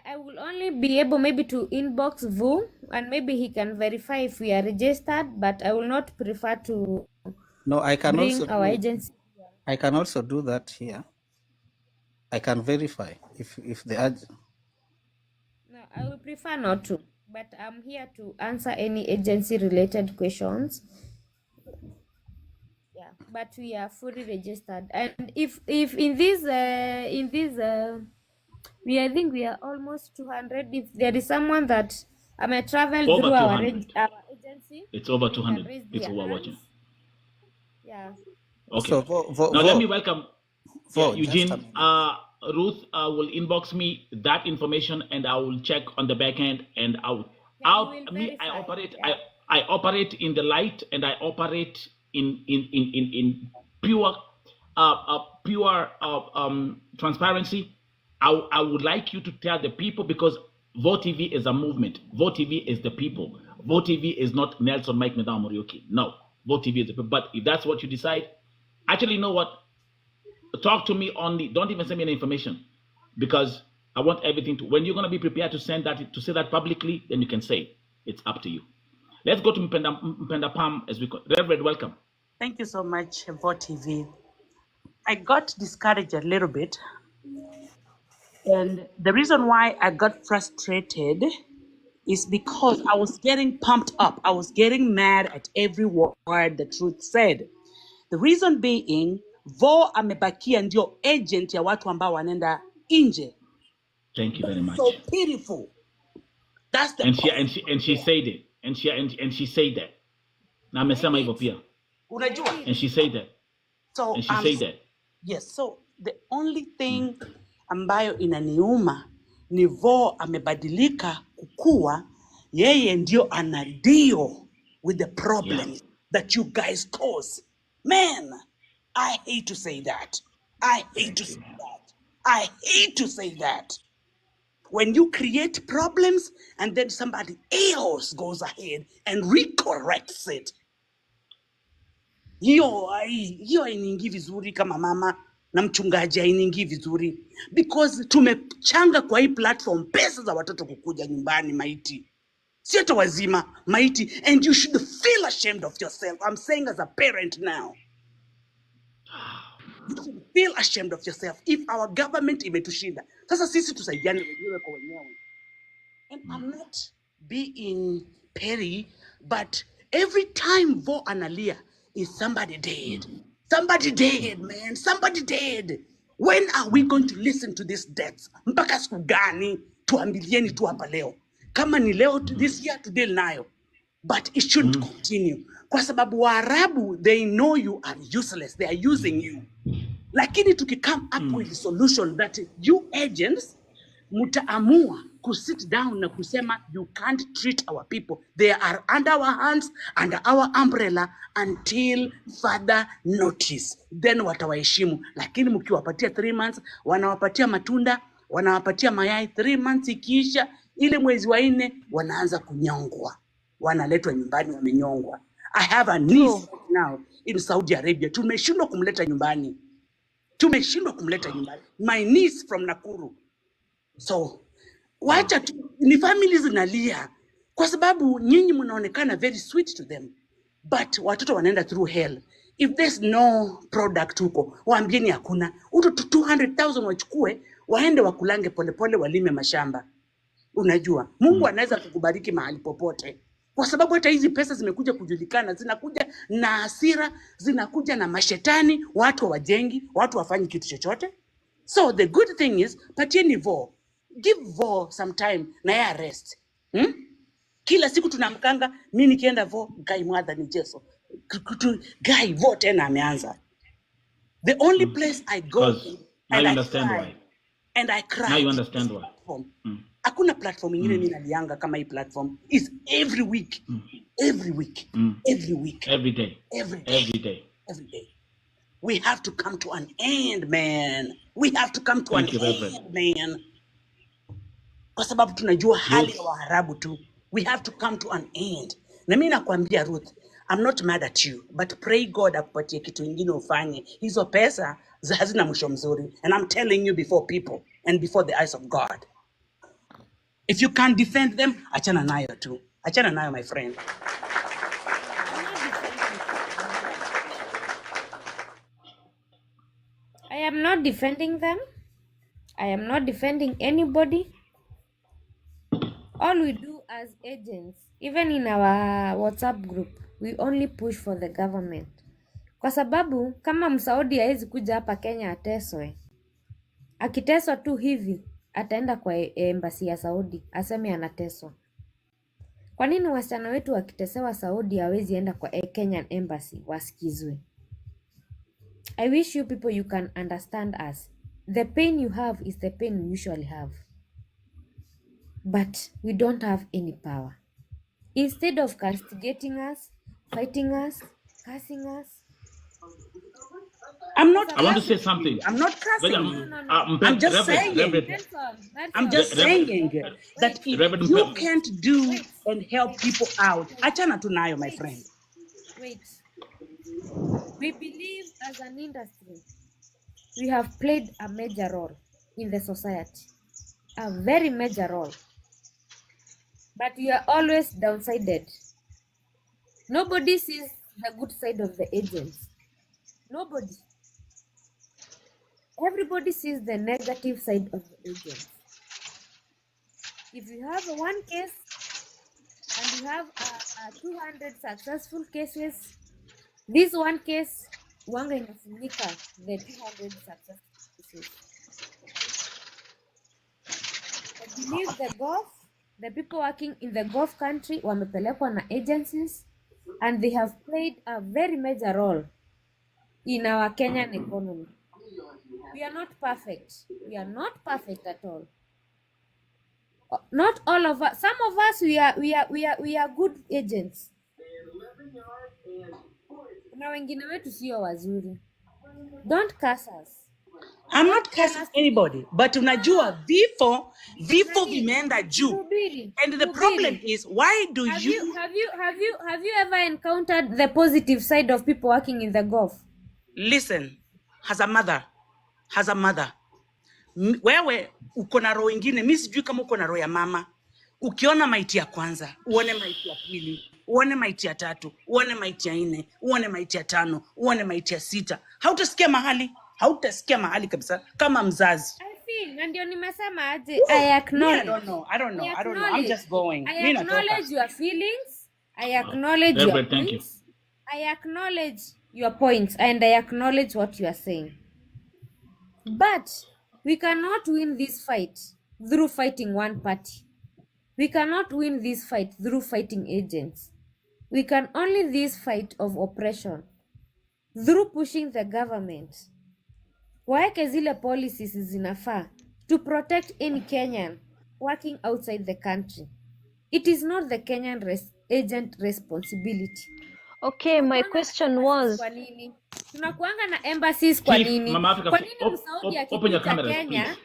I will only be able maybe to inbox Vu and maybe he can verify if we are registered, but I will not prefer to. No, I can bring also our agency. I can also do that here. I can verify if the agent. No, I will prefer not to, but I'm here to answer any agency related questions. Yeah, but we are fully registered, and if in this I think we are almost 200. If there is someone that may travel Over through our 200. agency, It's over they can 200 raise people their who are hands. watching. Yeah. Okay. So Now let me welcome just a Eugene. minute. Ruth will inbox me that information, and I will check on the back end, and I operate in the light, and I operate in pure transparency. I would like you to tell the people, because Vote TV is a movement. Vote TV is the people. Vote TV is not Nelson Mike Medam Morioki. No, Vote TV is the people. But if that's what you decide, actually, you know what? Talk to me only. Don't even send me any information, because I want everything to. When you're going to be prepared to say that publicly, then you can say. It's up to you. Let's go to Mpenda Pam as we go. Reverend, welcome. Thank you so much, Vote TV. I got discouraged a little bit. And the reason why I got frustrated is because I was getting pumped up. I was getting mad at every word the truth said. The reason being, Vo amebakia ndio agent ya watu ambao wanaenda inje. Thank you very much. So pitiful. That's the And point. she said it. And she said that. Na amesema hivyo pia. Unajua? And she said that. So And she said that. yes, so the only thing ambayo inaniuma ni Vo amebadilika kukua, yeye ndio ana deal with the problems that you guys cause. Man, I hate to say that. I hate to say that. When you create problems and then somebody else goes ahead and recorrects it, hiyo hainiingii vizuri kama mama na mchungaji, hainiingii vizuri because tumechanga kwa hii platform pesa za watoto kukuja nyumbani maiti, si hata wazima maiti, and you should feel ashamed of yourself. I'm saying as a parent now, you should feel ashamed of yourself if our government imetushinda. Sasa sisi tusaidiane wenyewe kwa wenyewe. And I'm not being petty, but every time Vo analia is somebody dead. Somebody dead, man. Somebody dead. When are we going to listen to these deaths? Mpaka siku gani tuambilieni tu hapa leo? Kama ni leo this year to deal nayo. But it shouldn't continue. Kwa sababu Waarabu, they know you are useless. They are using you. Lakini tukicome up with a solution that you agents mutaamua kusit down na kusema you can't treat our people. They are under our hands, under our umbrella until further notice. Then watawaheshimu. Lakini mkiwapatia 3 months, wanawapatia matunda, wanawapatia mayai. 3 months ikiisha, ile mwezi wa 4 wanaanza kunyongwa. Wanaletwa nyumbani wamenyongwa. I have a niece right now in Saudi Arabia. Tumeshindwa kumleta nyumbani. My niece from Nakuru. So wacha tu ni families zinalia kwa sababu nyinyi mnaonekana very sweet to them, but watoto wanaenda through hell. If there's no product huko, waambieni hakuna. Uto 200,000 wachukue waende wakulange polepole, walime mashamba. Unajua Mungu anaweza kukubariki mahali popote, kwa sababu hata hizi pesa zimekuja kujulikana, zinakuja na hasira, zinakuja na mashetani, watu wajengi, watu wafanyi kitu chochote. So the good thing is, patieni Vo, give Vo some time na ya rest. Kila siku tunamkanga, mimi nikienda Vo, Guy mwadha ni Jesu. Guy Vo tena ameanza. The only place I go Because now you understand why. And I cry. Now you understand why. Hakuna platform ingine mimi nalianga kama hii platform. Is every week. Every week. Every week. Every day. Every day. Every day. Every day. We have to come to an end, man. We have to come to an end, man. Kwa sababu tunajua hali ya Waarabu tu. We have to come to an end. Na mimi nakwambia Ruth, I'm not mad at you, but pray God akupatie kitu ingine ufanye. Hizo pesa hazina mwisho mzuri. And I'm telling you before people and before the eyes of God. If you can't defend them, achana nayo tu. Achana nayo, my friend. I am not defending them. I am not defending anybody. All we do as agents, even in our WhatsApp group, we only push for the government. Kwa sababu kama Msaudi hawezi kuja hapa Kenya ateswe. Akiteswa tu hivi, ataenda kwa embassy ya Saudi, aseme anateswa. Kwa nini wasichana wetu wakitesewa Saudi hawezi enda kwa Kenyan embassy wasikizwe? I wish you people you can understand us. The pain you have is the pain we usually have. But we don't have any power. Instead of castigating us, fighting us, cursing us. I'm not. I want to say something. I'm not cursing. No. I'm just saying. I'm just saying that if you can't do and help people out, achana tunayo, my friend. Wait. We believe as an industry, we have played a major role in the society. A very major role. But we are always downsided. Nobody sees the good side of the agents. Nobody. Everybody sees the negative side of the agents. If you have one case and you have 200 successful cases, this one case wanga inafunika the 200 successful cases. believe the people working in the Gulf country wamepelekwa na agencies and they have played a very major role in our Kenyan economy. We are not perfect. We are not perfect at all. Not all of us. Some of us we are good agents. Na wengine wetu sio wazuri. Don't curse us. I'm not cursing anybody, but unajua vifo vimeenda juu. And the problem is, why do have you ever encountered the positive side of people working in the Gulf? Listen, as a mother, wewe uko na roho ingine, mimi sijui kama uko na roho ya mama. Ukiona maiti ya kwanza, uone maiti ya pili, uone maiti ya tatu, uone maiti ya nne, uone maiti ya tano, uone maiti ya sita, hautasikia mahali kabisa kama mzazi. I feel, na ndio nimesema aje, I acknowledge. I don't know. I'm just going. I acknowledge your feelings. I acknowledge your points. I acknowledge your points and I acknowledge what you are saying. But we cannot win this fight through fighting one party. We cannot win this fight through fighting agents. We can only this fight of oppression through pushing the government. Waeke zile policies zinafaa to protect any Kenyan working outside the country. It is not the Kenyan agent responsibility. Okay, my question was, Kwa nini? Tunakuanga na embassies kwa nini? Kwa nini Msaudi akikuja Kenya?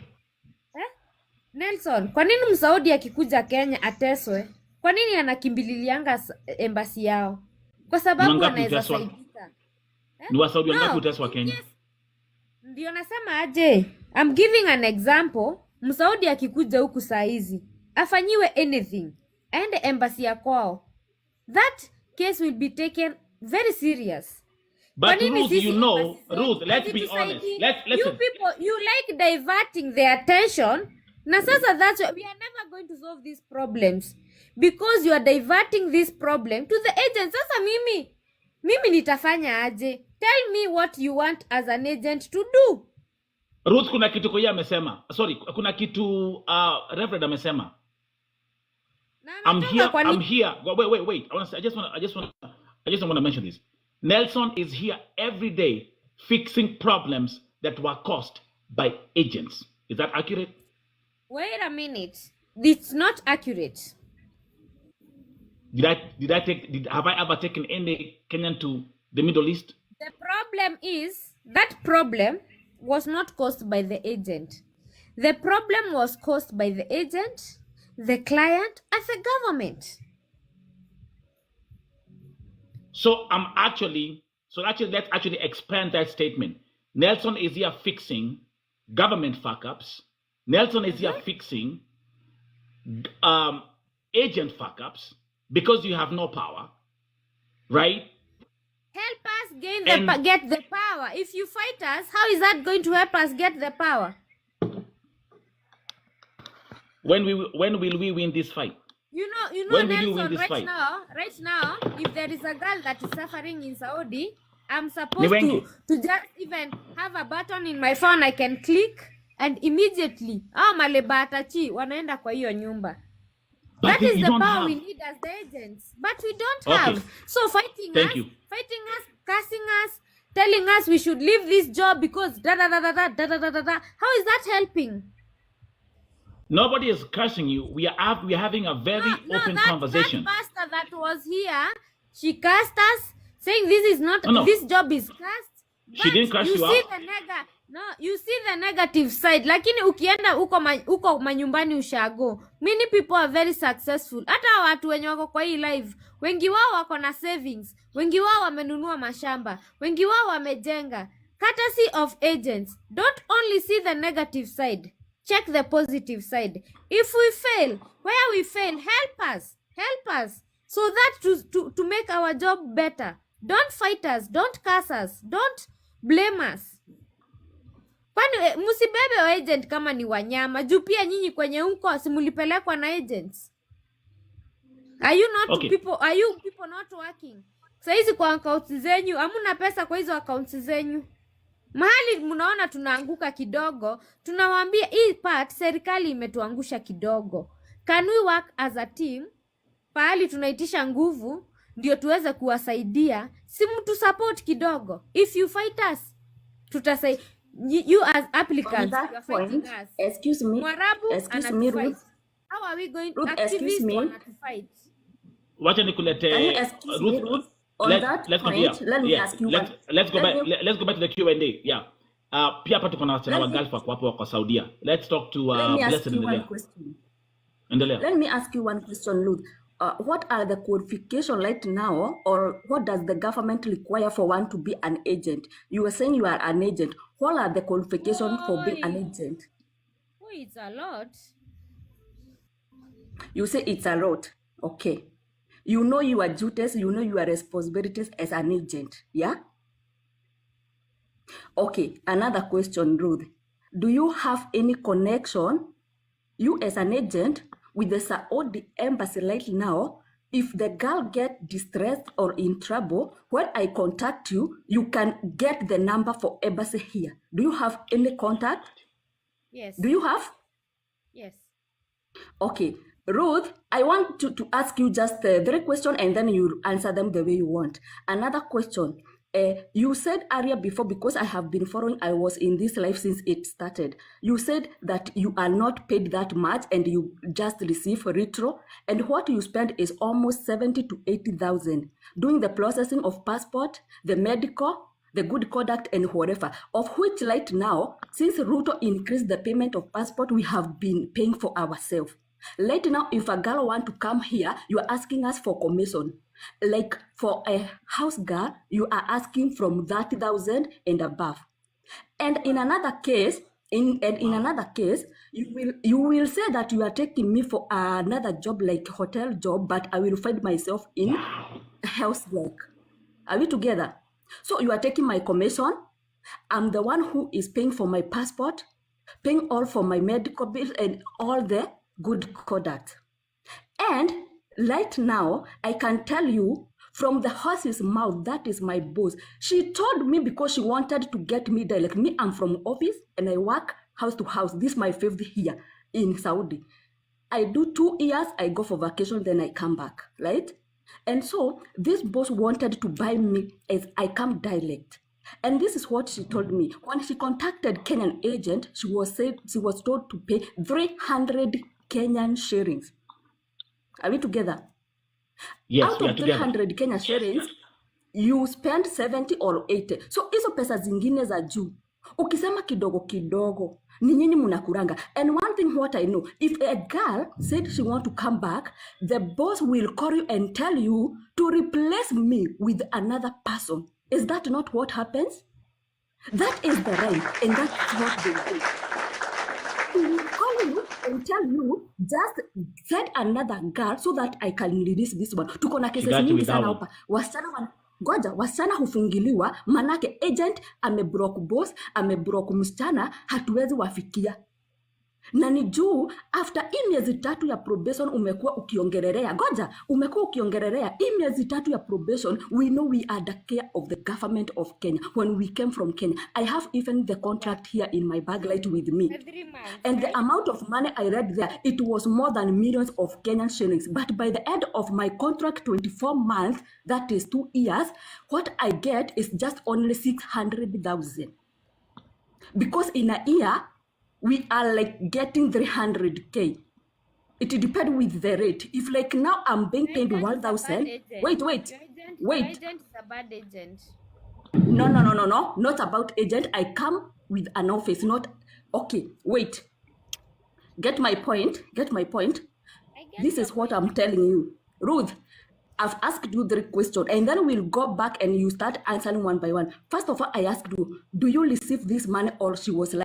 Nelson, kwa nini Msaudi akikuja Kenya ateswe? Kwa nini anakimbililianga embassy yao? Kwa sababu anaweza saidika. Ni Wasaudi wangapi uteswa Kenya? Ndio nasema aje. I'm giving an example. Msaudi akikuja huku saa hizi afanyiwe anything, aende embassy ya kwao, that case will be taken very serious. But Ruth, let's be honest. Let's you people, you like diverting the attention. Na sasa that's why we are never going to solve these problems because you are diverting this problem to the agent. Sasa mimi nitafanya aje? Tell me what you want as an agent to do. Ruth, kuna kitu kwa amesema. Sorry, kuna kitu Reverend amesema. I'm here. Wait. I just want to mention this. Nelson is here every day fixing problems that were caused by agents. Is that accurate? Wait a minute. It's not accurate. Have I ever taken any Kenyan to the Middle East? The problem is that problem was not caused by the agent. The problem was caused by the agent, the client, and the government. So let's actually expand that statement. Nelson is here fixing government fuck-ups. Nelson is here fixing agent fuck-ups because you have no power, right? Help us get the power. If you fight us, how is that going to help us get the power? When will we win this fight? You know, when Nelson, will you win this fight? Right now, if there is a girl that is suffering in Saudi, I'm supposed to just even have a button in my phone I can click and immediately malebatachi wanaenda kwa hiyo nyumba. That is the power we need as the agents, but we don't have. So fighting us, cursing us, telling us we should leave this job because da. How is that helping? Nobody is cursing you. We are having a very open conversation. That pastor that was here, she cursed us, saying this is not this job is cursed. She didn't curse you out. You see the negative side. Lakini ukienda uko manyumbani ushago, many people are very successful. Hata watu wenye wako kwa hii live, wengi wao wako na savings, wengi wao wamenunua mashamba, wengi wao wamejenga. Courtesy of agents. Don't only see the negative side. Check the positive side. If we fail, where we fail, help us. So that to make our job better. Don't fight us, don't curse us, don't blame us. Kwani msibebe wa agent kama ni wanyama. Juu pia nyinyi kwenye unko simulipelekwa na agents. Are you people not working? Saizi kwa accounts zenyu, hamuna pesa kwa hizo accounts zenyu. Mahali mnaona tunaanguka kidogo, tunawaambia hii part serikali imetuangusha kidogo. Can we work as a team? Pahali tunaitisha nguvu ndio tuweze kuwasaidia, si mtu support kidogo. If you fight us, tutasai you as On applicants, you are that fighting point, us. excuse me, Mwarabu excuse me, anatufight. Ruth. How are we going? Ruth, excuse Activists me. wanatufight. Wacha Can you nikulete excuse me, Ruth. Ruth? On that Let's go here. point, let me Yeah, ask you let's one. let's go Let back. me Let's go back to the Q&A. Yeah. Pia hapa tuko na wasichana wa let me Gulf wako hapo wako Saudia. Let's talk to let me Blessed ask you one endelea. question. Endelea. Let me ask you one question, Ruth. What are the qualifications right now, or what does the government require for one to be an agent? You were saying you are an agent. What are the qualifications for being an agent? Oh, it's a lot. You say it's a lot. Okay. You know your duties, you know your responsibilities as an agent. Yeah? Okay. Another question, Ruth. Do you have any connection, you as an agent, with the Saudi embassy right now? If the girl get distressed or in trouble, when I contact you, you can get the number for embassy here. Do you have any contact? Yes. Do you have? Yes. Okay. Ruth, I want to ask you just 3 questions and then you answer them the way you want. Another question. You said earlier before, because I have been following, I was in this life since it started. You said that you are not paid that much and you just receive retro, and what you spend is almost 70 to 80,000 doing the processing of passport, the medical, the good conduct, and whatever. Of which right now, since Ruto increased the payment of passport, we have been paying for ourselves. Right now, if a girl want to come here, you are asking us for commission. Like for a house girl, you are asking from 30,000 and above. And in another case, in another case, you will say that you are taking me for another job like hotel job, but I will find myself in house work. Are we together? So you are taking my commission. I'm the one who is paying for my passport, paying all for my medical bills and all the good conduct. And right now, I can tell you from the horse's mouth, that is my boss. She told me because she wanted to get me direct. Me, I'm from office and I work house to house. This is my 5th year in Saudi. I do 2 years, I go for vacation, then I come back, right? And so this boss wanted to buy me as I come direct. And this is what she told me. When she contacted Kenyan agent, she was told to pay 300 Kenyan shillings. Are we together? Yes, Out we are of together. 300 Kenya shillings, you spend 70 or 80. So hizo pesa zingine za juu, ukisema kidogo kidogo, ni nyinyi munakuranga. And one thing what I know, if a girl said she want to come back, the boss will call you and tell you to replace me with another person. Is that not what happens? That is the right, and that's what they do. He will call you and tell you just get another girl so that I can release this one. Tuko na She cases got you mingi with that sana one. hapa. Wasichana hufungiliwa, manake agent ameblock boss, ameblock msichana, hatuwezi wafikia. Na ni juu after hii miezi 3 ya probation umekuwa ukiongelelea. Hii miezi 3 ya probation, we know we are the care of the government of Kenya. When we came from Kenya, I have even the contract here in my bag right with me. Every month, And the right? amount of money I read there, it was more than millions of Kenyan shillings. But by the end of my contract, 24 months, that is 2 years, what I get is just only 600,000. Because in a year, we are like getting 300K. It depends with the rate. If like now I'm being paid Agent is a bad 1,000, agent. wait. Your agent is a bad agent. No, not about agent. I come with an office, not, okay, wait. Get my point. I get This your is what point. I'm telling you. Ruth, I've asked you 3 questions and then we'll go back and you start answering one by one. First of all, I asked you, do you receive this money, or she was like,